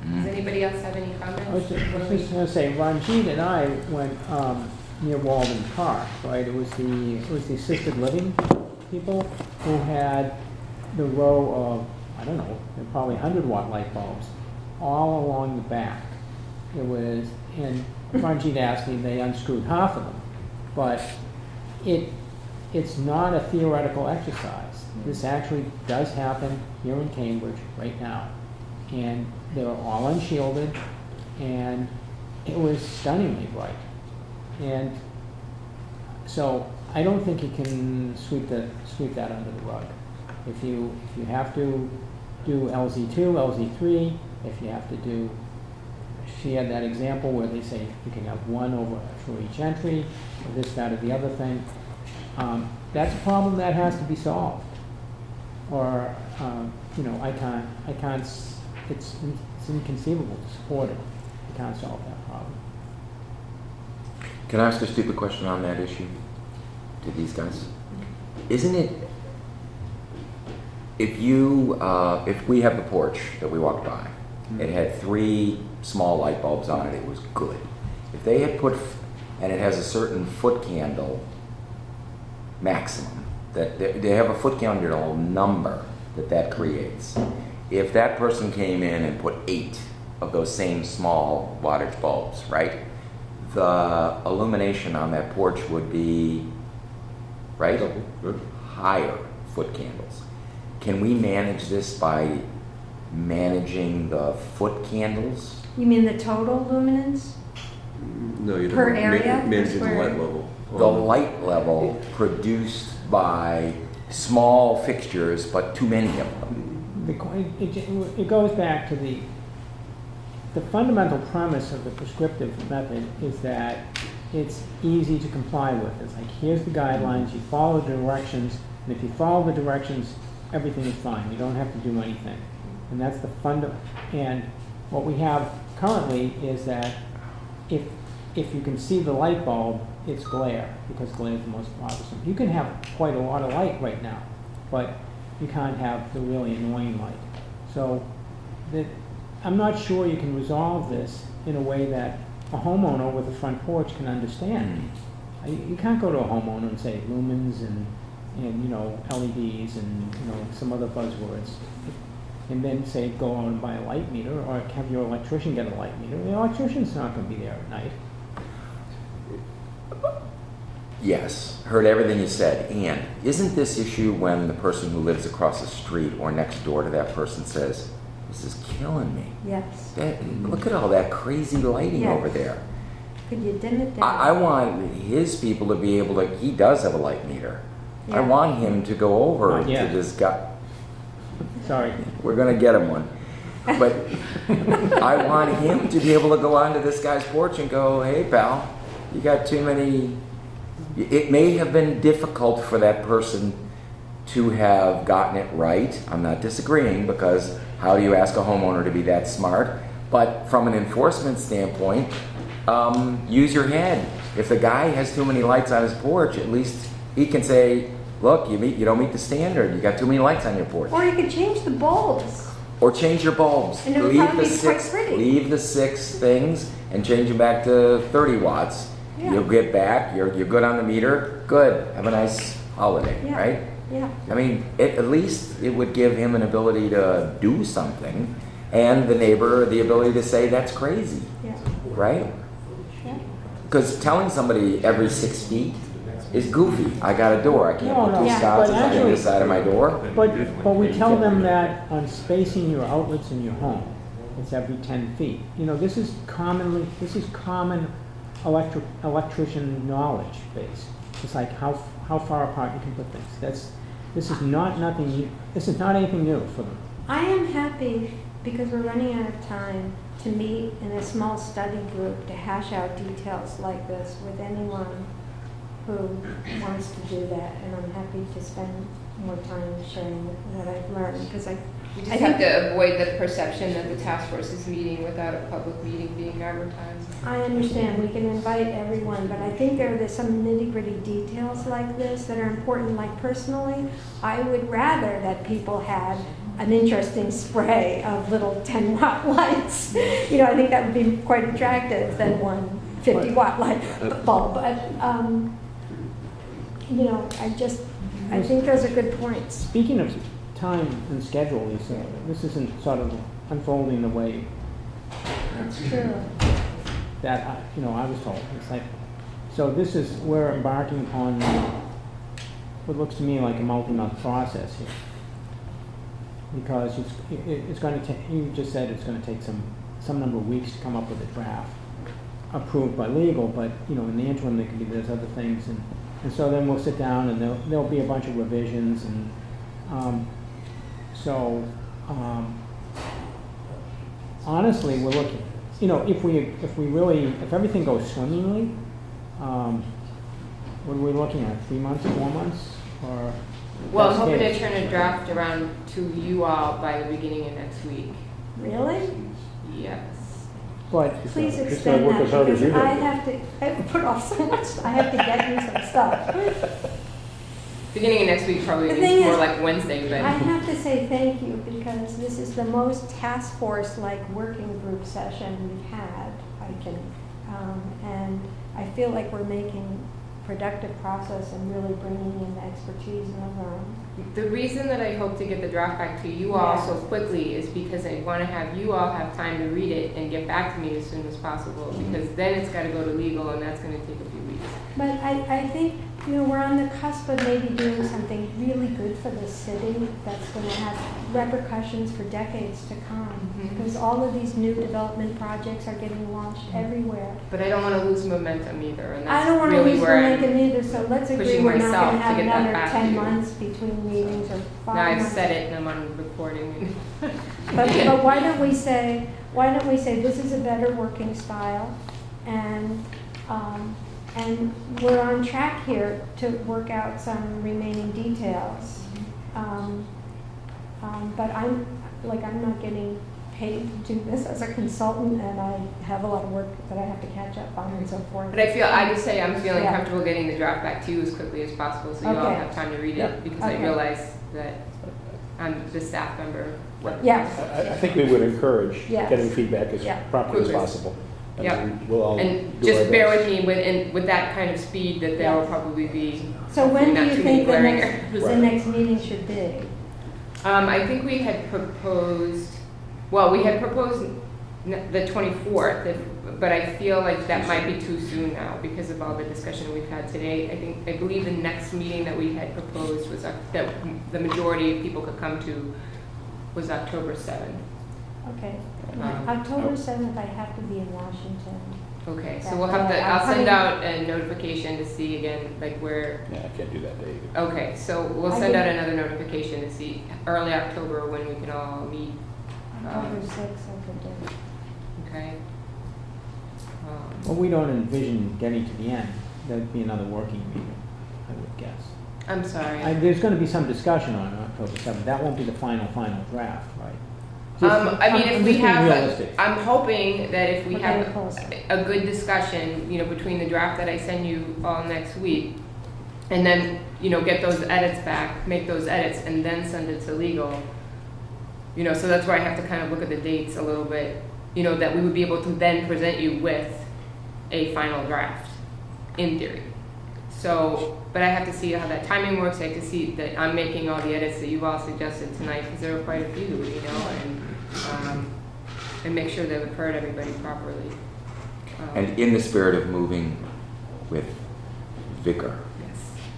Does anybody else have any I was comments? just going to say, Ranjit and I went near Walden Park, right? It was the assisted living people who had the row of, I don't know, probably 100-watt light bulbs all along the back. It was, and Ranjit asked me, they unscrewed half of them, but it's not a theoretical exercise. This actually does happen here in Cambridge right now. And they were all unshielded, and it was stunningly bright. And so I don't think you can sweep that under the rug. If you have to do LZ2, LZ3, if you have to do, she had that example where they say you can have one over for each entry, or this, that, or the other thing. That's a problem that has to be solved. Or I can't. It's inconceivable to support it. You can't solve that problem. Can I ask a stupid question on that issue to these guys? Isn't it, if we have the porch that we walked by, it had 3 small light bulbs on it, it was good. If they had put, and it has a certain foot candle maximum, that they have a foot candle number that creates. If that person came in and put 8 of those same small wattage bulbs, right? The illumination on that porch would be, right? Good. Higher foot candles. Can we manage this by managing the foot candles? You mean the total luminance? No, you don't. Per area? Managing the Per light square? level. The light level produced by small fixtures, but too many of them. It goes back to the fundamental premise of the prescriptive method is that it's easy to comply with. It's like, here's the guidelines, you follow the directions, and if you follow the directions, everything is fine. You don't have to do anything. And that's the and what we have currently is that if you can see the light bulb, it's glare, because glare is the most bothersome. You can have quite a lot of light right now, but you can't have the really annoying light. So that, I'm not sure you can resolve this in a way that a homeowner with a front porch can understand. You can't go to a homeowner and say lumens and LEDs and some other buzzwords, and then say go out and buy a light meter, or have your electrician get a light meter. The electrician's not going to be there at night. Yes, heard everything you said. And isn't this issue when the person who lives across the street or next door to that person says, "This is killing me. Yes. Look at all that crazy lighting Yes. over there." Could you dim it down? I want his people to be able to, he does have a light meter. I Yeah. want him to go over Not to yet. this guy. Sorry. We're going to get him one. But I want him to be able to go onto this guy's porch and go, "Hey, pal, you got too many." It may have been difficult for that person to have gotten it right. I'm not disagreeing, because how do you ask a homeowner to be that smart? But from an enforcement standpoint, use your head. If the guy has too many lights on his porch, at least he can say, "Look, you don't meet the standard. You got too many lights on your porch." Or you could change the bulbs. Or change your bulbs. And it would probably be quite pretty. Leave the 6 things and change them back to 30 watts. Yeah. You'll get back. You're good on the meter. Good. Have a nice holiday, Yeah. right? Yeah. I mean, at least it would give him an ability to do something, and the neighbor the ability to say that's crazy, Yeah. right? Yeah. Because telling somebody every 6 feet is goofy. I got a door. I can't No, put no, two Yeah. sconces but on actually- either side of my door. But we tell them that on spacing your outlets in your home, it's every 10 feet. This is common electrician knowledge base. It's like how far apart you can put things. This is not anything new for them. I am happy, because we're running out of time, to meet in a small study group to hash out details like this with anyone who wants to do that. And I'm happy to spend more time sharing what I've learned, because We just I have think to avoid the perception that the task force is meeting without a public meeting being advertised. I understand, we can invite everyone, but I think there's some nitty-gritty details like this that are important. Like personally, I would rather that people had an interesting spray of little 10-watt lights. I think that would be quite attractive than one 50-watt light bulb. But, I think those are good points. Speaking of time and schedule, Lisa, this isn't sort of unfolding the way That's true. that I was told. It's like, so we're embarking on what looks to me like a multi-month process here, because it's going to take. You just said it's going to take some number of weeks to come up with a draft approved by legal, but in the interim there's other things, and so then we'll sit down and there'll be a bunch of revisions, and honestly, we're looking. If everything goes swimmingly, what are we looking at? 3 months, 4 months, or? Well, I'm best hoping case? to turn a draft around to you all by the beginning of next week. Really? Yes. But Please Just extend work that, as hard as because you I did. have to put off so much. I have to get you some stuff. Beginning of next week probably The means thing more is, like Wednesday, I but have to say thank you, because this is the most task force-like working group session we've had. And I feel like we're making productive process and really bringing in the expertise in the room. the reason that I hope to get the draft back to you all Yeah. so quickly is because I want to have you all have time to read it and get back to me as soon as possible, because then it's got to go to legal, and that's going to take a few weeks. But I think, we're on the cusp of maybe doing something really good for the city that's going to have repercussions for decades to come. Mhm. Because all of these new development projects are getting launched everywhere. But I don't want to lose momentum either, and I that's don't want to really lose where I'm. momentum either, so let's agree pushing we're not myself going to to have get that another back to 10 you. months between meetings, or 5 Now I've months. said it and I'm on recording. But why don't we say this is a better working style, and we're on track here to work out some remaining details. But I'm not getting paid to do this as a consultant, and I have a lot of work that I have to catch up on and so forth. But I'm feeling Yeah. comfortable getting the draft back to you as quickly as possible, so you all Okay. have time to read Yeah. it, because Okay. I realize that the staff member. Right. Yes. I think we would encourage Yes. getting feedback as Yeah. promptly as Quickly. possible. And Yeah. we'll all And do our just bear best. with me with that kind of speed that there will probably be. So when do not you too many think the glaring next, errors. the next meeting should be? I think we had proposed, well, we had proposed the 24th, but I feel like that might be too soon now because of all the discussion we've had today. I believe the next meeting that we had proposed was, that the majority of people could come to was October 7th. Okay. Um, October 7th, I have to be in Washington. Okay, so That we'll have day. to, I'm I'll send coming- out a notification to see again, like where, Yeah, I can't do that day either. okay, so we'll I send out can- another notification to see early October when we can all meet. October 6th, I could do. Okay. Well, we don't envision getting to the end. That'd be another working meeting, I would guess. I'm sorry. There's gonna be some discussion on October 7th. That won't be the final draft, right? I mean, I'm if we just being have, realistic. I'm hoping that if we We're have getting closer. a good discussion, between the draft that I send you all next week, and then, get those edits back, make those edits, and then send it to legal, so that's where I have to kind of look at the dates a little bit, that we would be able to then present you with a final draft, in theory. So, but I have to see how that timing works. I have to see that I'm making all the edits that you've all suggested tonight, because there are quite a few, and make sure that we've heard everybody properly. And in the spirit of moving with vigor, Yes.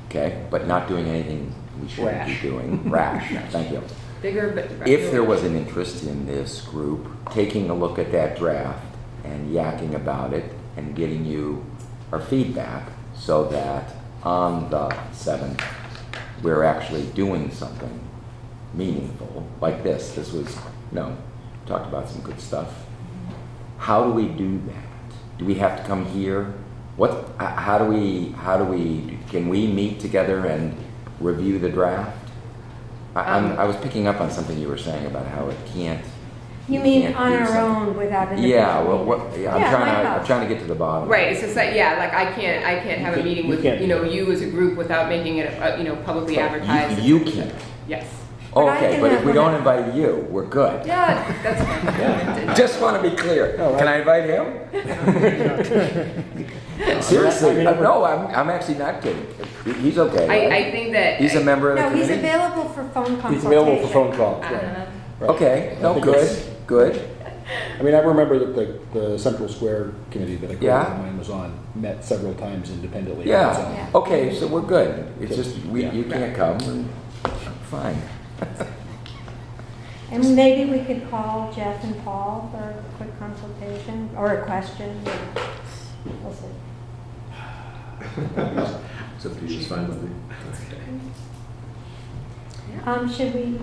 okay, but not doing anything we shouldn't Rash. be doing, rash, thank you. Bigger, but. If there was an interest in this group, taking a look at that draft and yakking about it and getting you our feedback so that on the 7th, we're actually doing something meaningful like this. This was, talked about some good stuff. How do we do that? Do we have to come here? How do we, can we meet together and review the draft? I was picking up on something you were saying about how it can't. You mean can't on do our something. own without an Yeah, official well, meeting? I'm Yeah, trying might to, help. I'm trying to get to the bottom. Right, it's just like, like I can't have a You meeting can't- with, you can't. you as a group without making it, publicly advertised. You can't. Yes. Oh, But I okay, can but if have we one. don't invite you, we're good. Yeah, that's fine. Just want to be clear. Oh, right. Can I invite him? Seriously, no, I'm actually not kidding. He's okay. right? I think that. He's a member of the No, he's committee? available for phone consultation. He's available for phone calls, right. Uh-huh. Right. Okay, I no, think good, it's- good. I mean, I remember that the Central Square Committee that a colleague Yeah. of mine was on met several times independently. Yeah, Yeah. okay, so we're good. It's just, Yeah. you can't come, and fine. And maybe we could call Jeff and Paul for a quick consultation or a question. We'll see. So it's fine with me. Should we,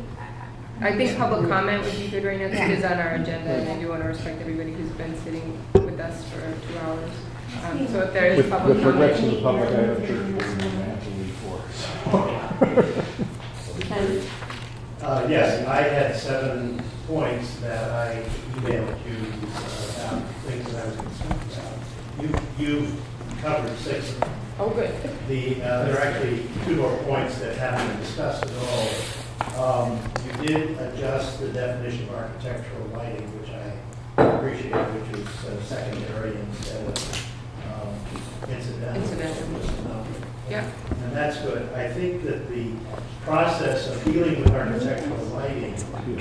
I think public comment would be good right now, because it is on our agenda, and I do want to respect everybody who's been sitting with us for 2 hours. So if there is With public regrets to comment. the public, I have church meeting I have to leave for. Yes, I had 7 points that I emailed you about things that I was concerned about. You've covered 6 of them. Oh, good. There are actually 2 more points that haven't been discussed at all. You did adjust the definition of architectural lighting, which I appreciate, which is secondary instead of incidental. Incidental. Yeah. And that's good. I think that the process of dealing with architectural lighting,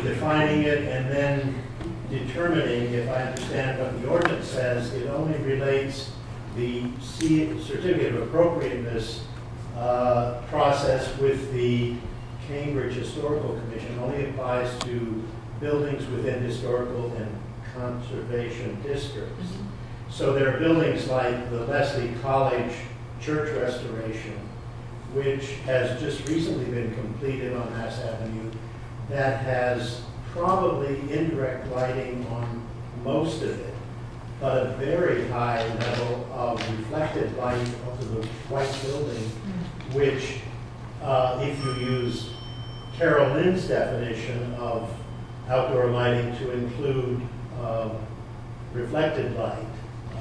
defining it and then determining, if I understand what the ordinance says, it only relates the certificate of appropriateness process with the Cambridge Historical Commission only applies to buildings within historical and conservation districts. So there are buildings like the Leslie College Church restoration, which has just recently been completed on Mass Avenue, that has probably indirect lighting on most of it, but a very high level of reflected light over the white building, which, if you use Carol Lynn's definition of outdoor lighting to include reflected light,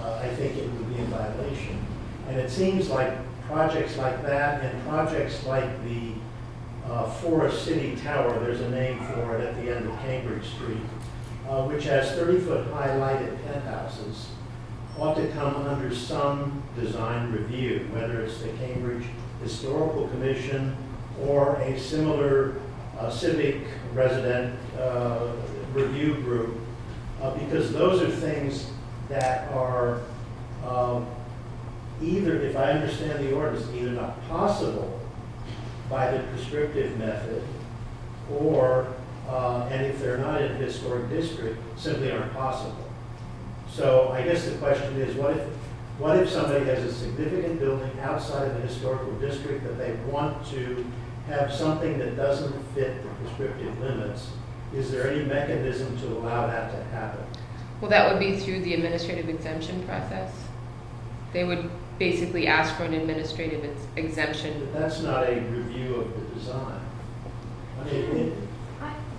I think it would be in violation. And it seems like projects like that and projects like the for a city tower, there's a name for it at the end of Cambridge Street, which has 30-foot high lighted penthouses, ought to come under some design review, whether it's the Cambridge Historical Commission or a similar civic resident review group, because those are things that are either, if I understand the ordinance, either not possible by the prescriptive method, or, and if they're not in a historic district, simply aren't possible. So I guess the question is, what if somebody has a significant building outside of the historical district that they want to have something that doesn't fit the prescriptive limits? Is there any mechanism to allow that to happen? Well, that would be through the administrative exemption process. They would basically ask for an administrative exemption. But that's not a review of the design. I mean,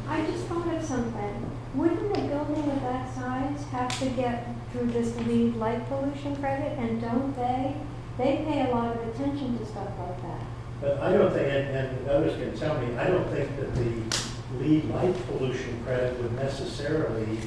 I just thought of something. Wouldn't a building of that size have to get through this LEED light pollution credit, and don't they? They pay a lot of attention to stuff like that. but I don't think, and others can tell me, I don't think that the LEED light pollution credit would necessarily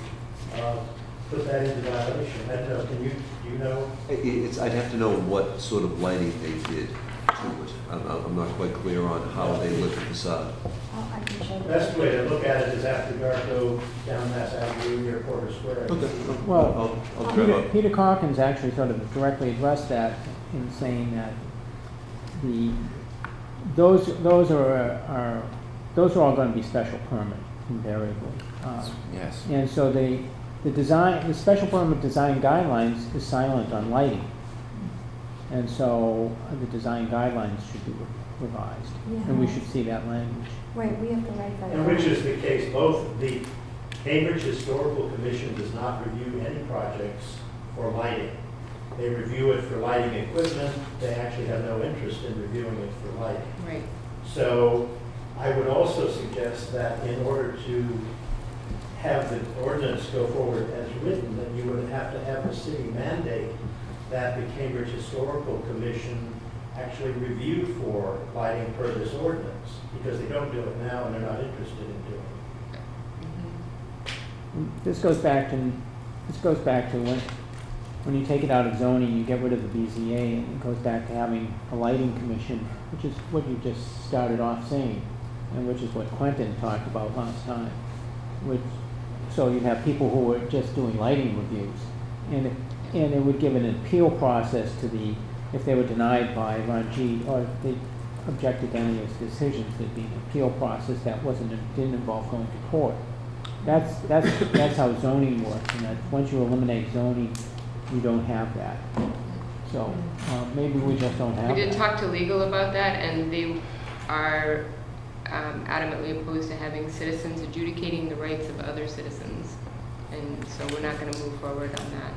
put that into violation. I don't know, do you know? I'd have to know what sort of lighting they did to it. I'm not quite clear on how they lit the facade. Oh, I can show The you. best way to look at it is after dark, go down Mass Avenue near Porter Square. Well, I'll drive up. Peter Calkins actually sort of directly addressed that in saying that those are all going to be special permit invariably. Yes. And so the special permit design guidelines is silent on lighting. And so the design guidelines should be revised. And we should see that language. Right, we have to write that. And which is the case, both the Cambridge Historical Commission does not review any projects for lighting. They review it for lighting equipment. They actually have no interest in reviewing it for lighting. Right. So I would also suggest that in order to have the ordinance go forward as written, that you would have to have the city mandate that the Cambridge Historical Commission actually review for lighting per this ordinance, because they don't do it now and they're not interested in doing it. This goes back to when you take it out of zoning, you get rid of the BZA, and it goes back to having a lighting commission, which is what you just started off saying, and which is what Quentin talked about last time. So you'd have people who were just doing lighting reviews, and it would give an appeal process to if they were denied by Ranjit, or if they objected to any of his decisions, there'd be an appeal process that didn't involve going to court. That's how zoning works, and that once you eliminate zoning, you don't have that. So maybe we just don't have that. We did talk to legal about that, and they are adamantly opposed to having citizens adjudicating the rights of other citizens. And so we're not going to move forward on that.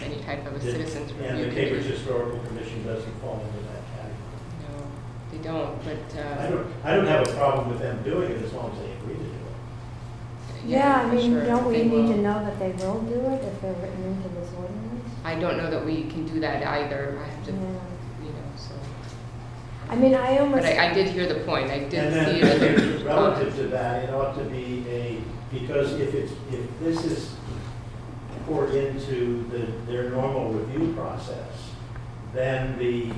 Any type of a citizens review. And the committee. Cambridge Historical Commission doesn't fall into that category. No, they don't, but. I don't have a problem with them doing it as long as they agree to do it. Yeah, I for mean, sure. don't we They need to will. know that they will do it if they're written into this ordinance? I don't know that we can do that either. I have to, Yeah. so. I mean, I But almost. I did hear the point. I did And see it then in the relative to that, it ought to be because if this is poured into their normal review process, then the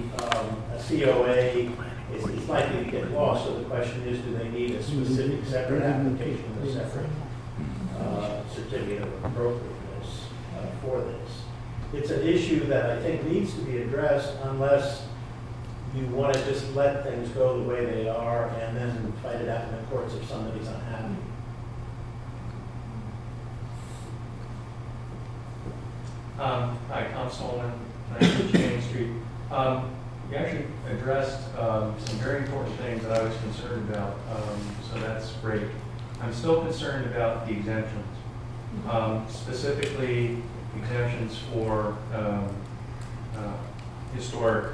COA is likely to get lost. So the question is, do they need a specific separate application, a separate certificate of appropriateness for this? It's an issue that I think needs to be addressed unless you want to just let things go the way they are and then fight it out in the courts if somebody's unhappy. Hi, Tom Solomon, 19 Main Street. You actually addressed some very important things that I was concerned about, so that's great. I'm still concerned about the exemptions, specifically exemptions for historic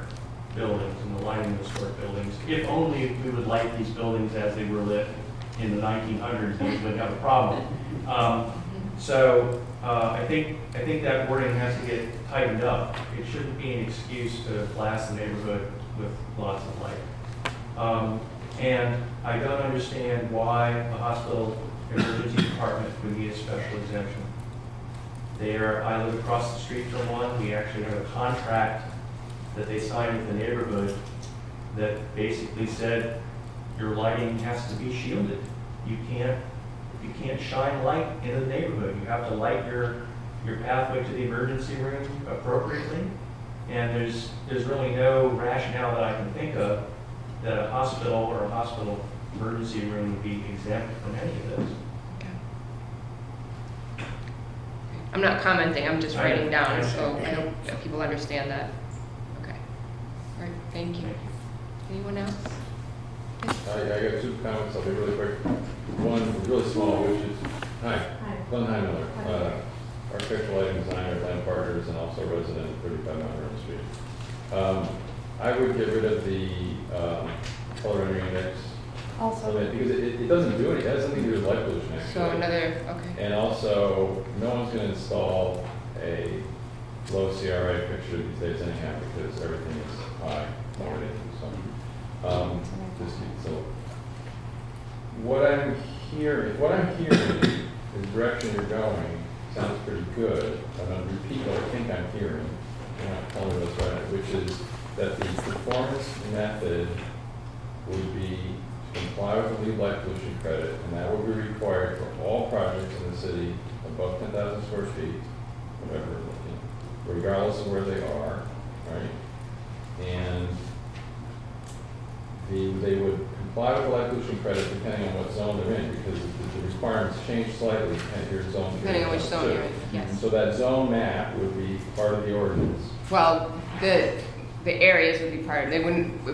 buildings and the lighting of historic buildings. If only we would light these buildings as they were lit in the 1900s, then we wouldn't have a problem. So I think that wording has to get tightened up. It shouldn't be an excuse to blast the neighborhood with lots of light. And I don't understand why a hospital emergency department would need a special exemption. I live across the street from one. We actually have a contract that they signed with the neighborhood that basically said your lighting has to be shielded. You can't shine light in the neighborhood. You have to light your pathway to the emergency room appropriately. And there's really no rationale that I can think of that a hospital or a hospital emergency room would be exempt from any of this. I'm not commenting, I'm just writing I down, understand. so I hope that people understand that. Okay. All right, thank you. Anyone else? I got two comments, I'll be really quick. One really small, which is, hi, Glenn Heimler, architectural lighting designer at Land Partners and also resident at 35 Mount Vernon Street. I would get rid of the color rendering index. Also, Because it doesn't do anything, it has nothing to do with light pollution actually. So another, okay. And also, no one's gonna install a low CRA fixture these days anyhow, because everything is high already, so. So, what I'm hearing, the direction you're going, sounds pretty good. I'm gonna repeat what I think I'm hearing, and I'll tell you what's right, which is that the performance method would be comply with the LEED light pollution credit, and that will be required for all projects in the city above 10,000 square feet, whatever, regardless of where they are, right? And they would comply with the light pollution credit depending on what zone they're in, because the requirements change slightly at your zone. Depending on which zone you're in, yes. So that zone map would be part of the ordinance. Well, the areas would be part of it. It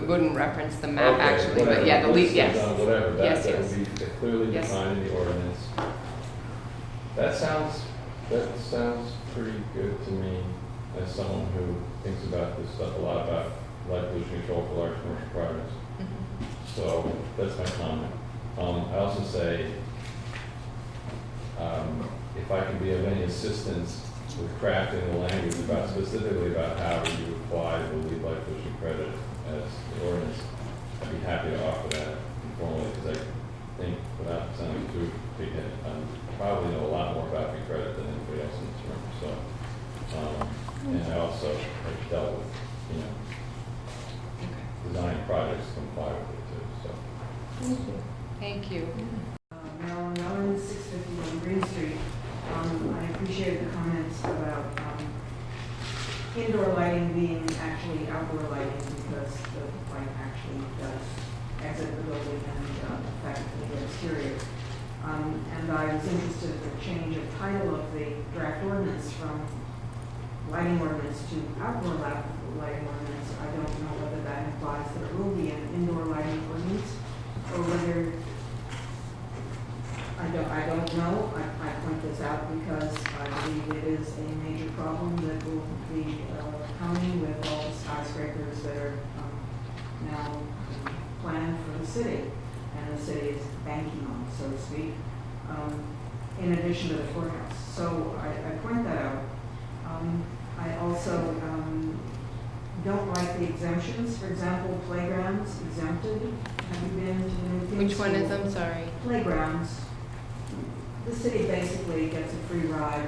wouldn't reference the map Okay, actually, whatever, but yeah, the what's yes. zone, whatever, Yes, that yes. would be clearly Yes. defined in the ordinance. That sounds pretty good to me as someone who thinks about this stuff a lot, about light pollution control for large commercial projects. Mhm. So that's my comment. I also say, if I can be of any assistance with crafting the language about specifically about how you apply the LEED light pollution credit as the ordinance, I'd be happy to offer that informally, because I think, without sounding too big headed, I probably know a lot more about the credit than anybody else in this room. So, and I also have dealt with, design projects to comply with it too. So. thank you. Thank you. Marilyn Owens, 651 Green Street. I appreciate the comments about indoor lighting being actually outdoor lighting, because the light actually does exit the building and affect the exterior. And I was interested in the change of title of the draft ordinance from lighting ordinance to outdoor lighting ordinance. I don't know whether that implies that it will be an indoor lighting ordinance, or whether I don't know. I point this out because I believe it is a major problem that will be coming with all the skyscrapers that are now planned for the city, and the city is banking on, so to speak, in addition to the courthouse. So I point that out. I also don't like the exemptions. For example, playgrounds exempted. Have you been to the new King Which one is, School? I'm sorry? Playgrounds. The city basically gets a free ride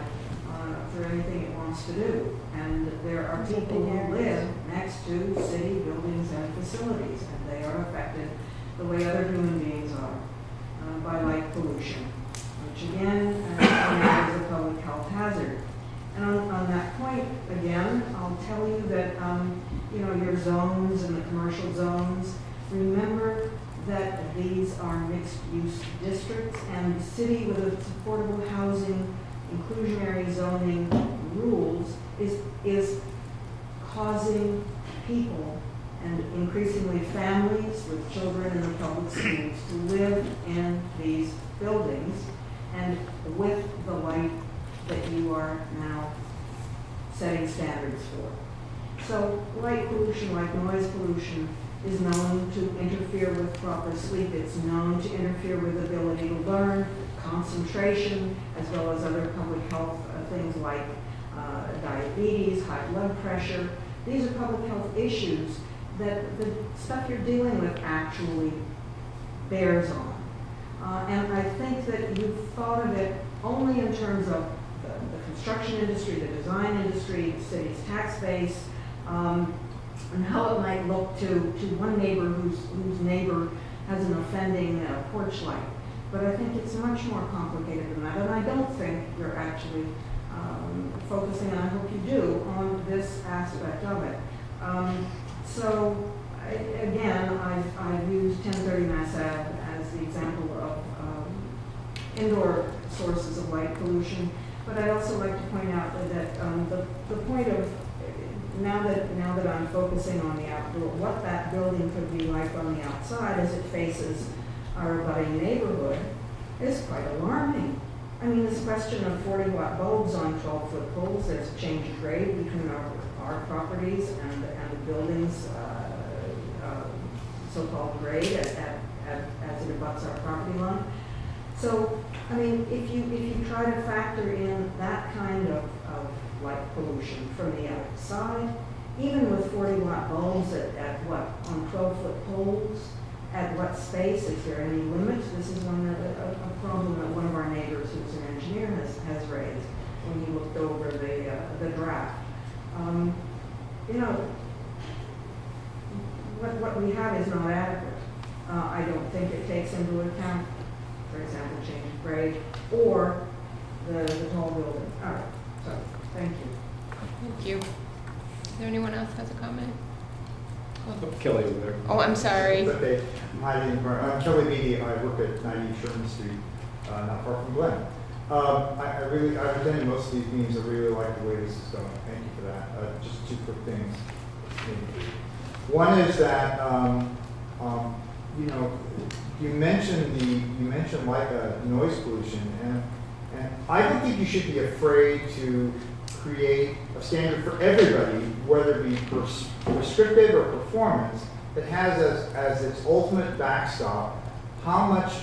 for anything it wants to do. And there are people who live next to city buildings and facilities, and they are affected the way other human beings are by light pollution, which again is a public health hazard. And on that point, again, I'll tell you that, your zones and the commercial zones, remember that these are mixed-use districts, and the city with its affordable housing, inclusionary zoning rules is causing people, and increasingly families with children in the public schools, to live in these buildings, and with the light that you are now setting standards for. So light pollution, like noise pollution, is known to interfere with proper sleep. It's known to interfere with ability to learn, concentration, as well as other public health things like diabetes, high blood pressure. These are public health issues that the stuff you're dealing with actually bears on. And I think that you've thought of it only in terms of the construction industry, the design industry, the city's tax base, and how it might look to one neighbor whose neighbor has an offending porch light. But I think it's much more complicated than that, and I don't think you're actually focusing, and I hope you do, on this aspect of it. So, again, I've used 1030 Mass Ave as the example of indoor sources of light pollution, but I'd also like to point out that the point of, now that I'm focusing on the outdoor, what that building could be like on the outside as it faces our abutting neighborhood is quite alarming. I mean, this question of 40-watt bulbs on 12-foot poles, there's a change of grade between our properties and the buildings, so-called grade as it abuts our property line. So, I mean, if you try to factor in that kind of light pollution from the outside, even with 40-watt bulbs at what, on 12-foot poles, at what space? Is there any limit? This is a problem that one of our neighbors, who's an engineer, has raised when he looked over the draft. You know, what we have is not adequate. I don't think it takes into account, for example, change of grade or the tall building. All right, so thank you. Thank you. Is there anyone else has a comment? Kelly over there. Oh, I'm sorry. Okay. I'm Kelly Beatty. I work at 90 Sherman Street, not far from Glen. I've attended most of these meetings. I really like the way this is going. Thank you for that. Just two quick things. One is that you know, you mentioned like noise pollution, and I don't think you should be afraid to create a standard for everybody, whether it be prescriptive or performance, that has as its ultimate backstop how much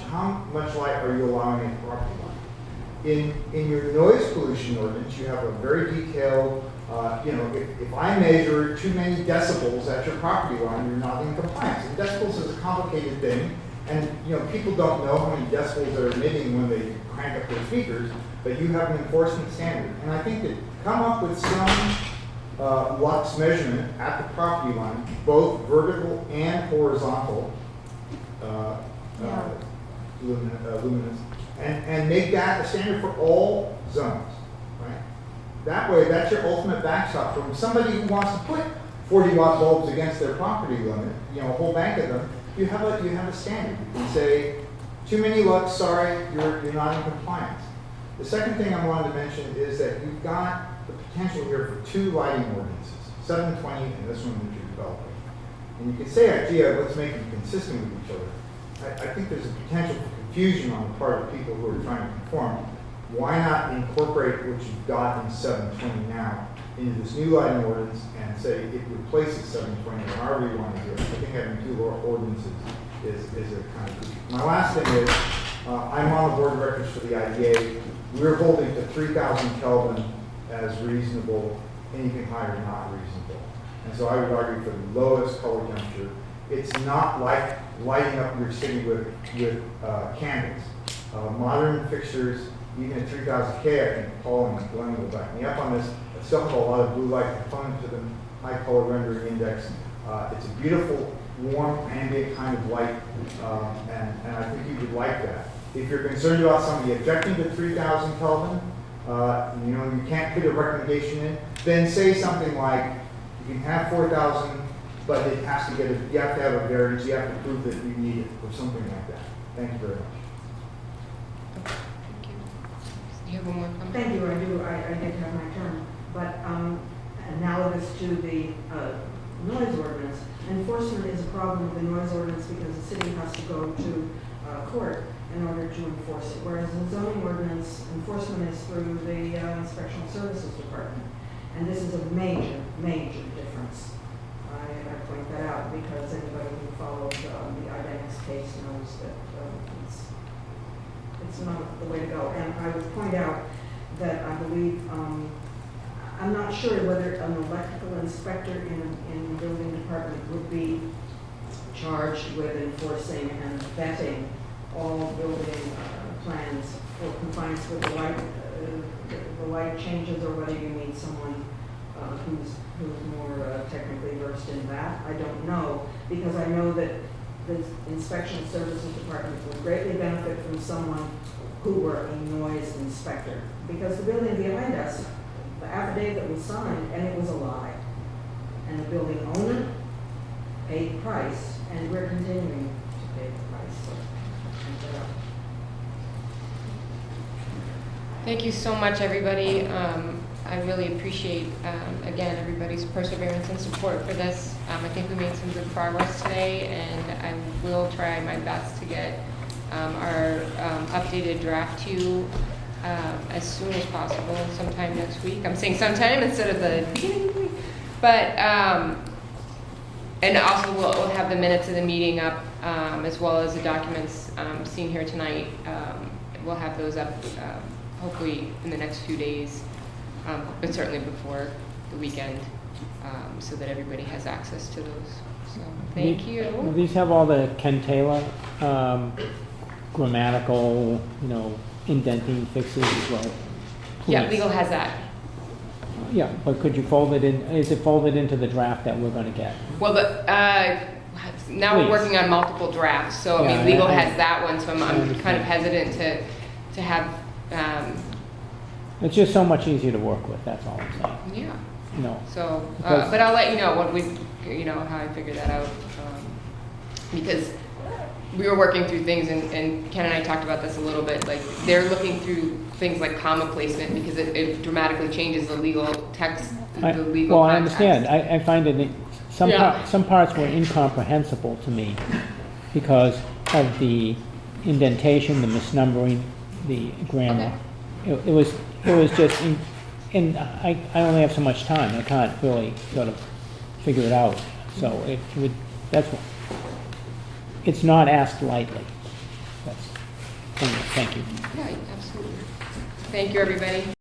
light are you allowing at the property line. In your noise pollution ordinance, you have a very detailed, you know, if I measure too many decibels at your property line, you're not in compliance. And decibels is a complicated thing, and you know, people don't know how many decibels they're emitting when they crank up their speakers, but you have an enforcement standard. And I think that come up with some lux measurement at the property line, both vertical and horizontal luminance, and make that a standard for all zones, right? That way, that's your ultimate backstop from somebody who wants to put 40-watt bulbs against their property limit, you know, a whole bank of them. You have a standard. You can say, too many lux, sorry, you're not in compliance. The second thing I wanted to mention is that you've got the potential here for two lighting ordinances, 720 and this one that you're developing. And you can say, gee, let's make them consistent with each other. I think there's a potential for confusion on the part of people who are trying to conform. Why not incorporate what you've got in 720 now into this new lighting ordinance and say it replaces 720 or however you want to do it? I think having two ordinances is a kind of. My last thing is, I'm on the board of directors for the IDA. We're holding to 3,000 Kelvin as reasonable, anything higher not reasonable. And so I would argue for the lowest color temperature. It's not like lighting up your city with candles. Modern fixtures, even at 3,000 K, I think Paul and Glenn will back me up on this, still have a lot of blue light component to them, high color rendering index. It's a beautiful, warm, ambient kind of light, and I think you would like that. If you're concerned about somebody objecting to 3,000 Kelvin, you know, you can't put a recommendation in, then say something like, you can have 4,000, but it has to you have to have a variance, you have to prove that you need it, or something like that. Thank you very much. Thank you. Do you have one more comment? Thank you, I do. I did have my turn. But analogous to the noise ordinance, enforcement is a problem with the noise ordinance because the city has to go to court in order to enforce it. Whereas in zoning ordinance, enforcement is through the Inspectional Services Department. And this is a major, major difference. I point that out because anybody who followed the IDEX case knows that it's not the way to go. And I would point out that I believe, I'm not sure whether an electrical inspector in the building department would be charged with enforcing and vetting all building plans for compliance with the light changes, or whether you need someone who's more technically versed in that. I don't know, because I know that the inspection services department would greatly benefit from someone who were a noise inspector. Because the building behind us, the affidavit was signed and it was a lie. And the building owner paid the price, and we're continuing to pay the price. Thank you so much, everybody. I really appreciate, again, everybody's perseverance and support for this. I think we made some good progress today, and I will try my best to get our updated draft to you as soon as possible, sometime next week. I'm saying sometime instead of the beginning of the week. But, and also we'll have the minutes of the meeting up, as well as the documents seen here tonight. We'll have those up hopefully in the next few days, but certainly before the weekend, so that everybody has access to those. So, thank you. Well, these have all the Ken Taylor grammatical, indenting fixes as well. Yeah, Please. legal has that. Yeah, but could you fold it in, is it folded into the draft that we're gonna get? Well, now we're Please. working on multiple drafts, so I Yeah, mean, legal I- has that one, so I'm kind understand. of hesitant to have, It's just so much easier to work with, that's all I'm saying, yeah. So, Because- but I'll let you know what how I figure that out. Because we were working through things, and Ken and I talked about this a little bit, like, they're looking through things like comma placement, because it dramatically changes the legal text, the legal Well, I context. understand, I find it, Yeah. some parts were incomprehensible to me because of the indentation, the misnumbering, the grammar. It was just, and I only have so much time, I can't really sort of figure it out. So it would, it's not asked lightly. Thank you. Yeah, absolutely. Thank you, everybody.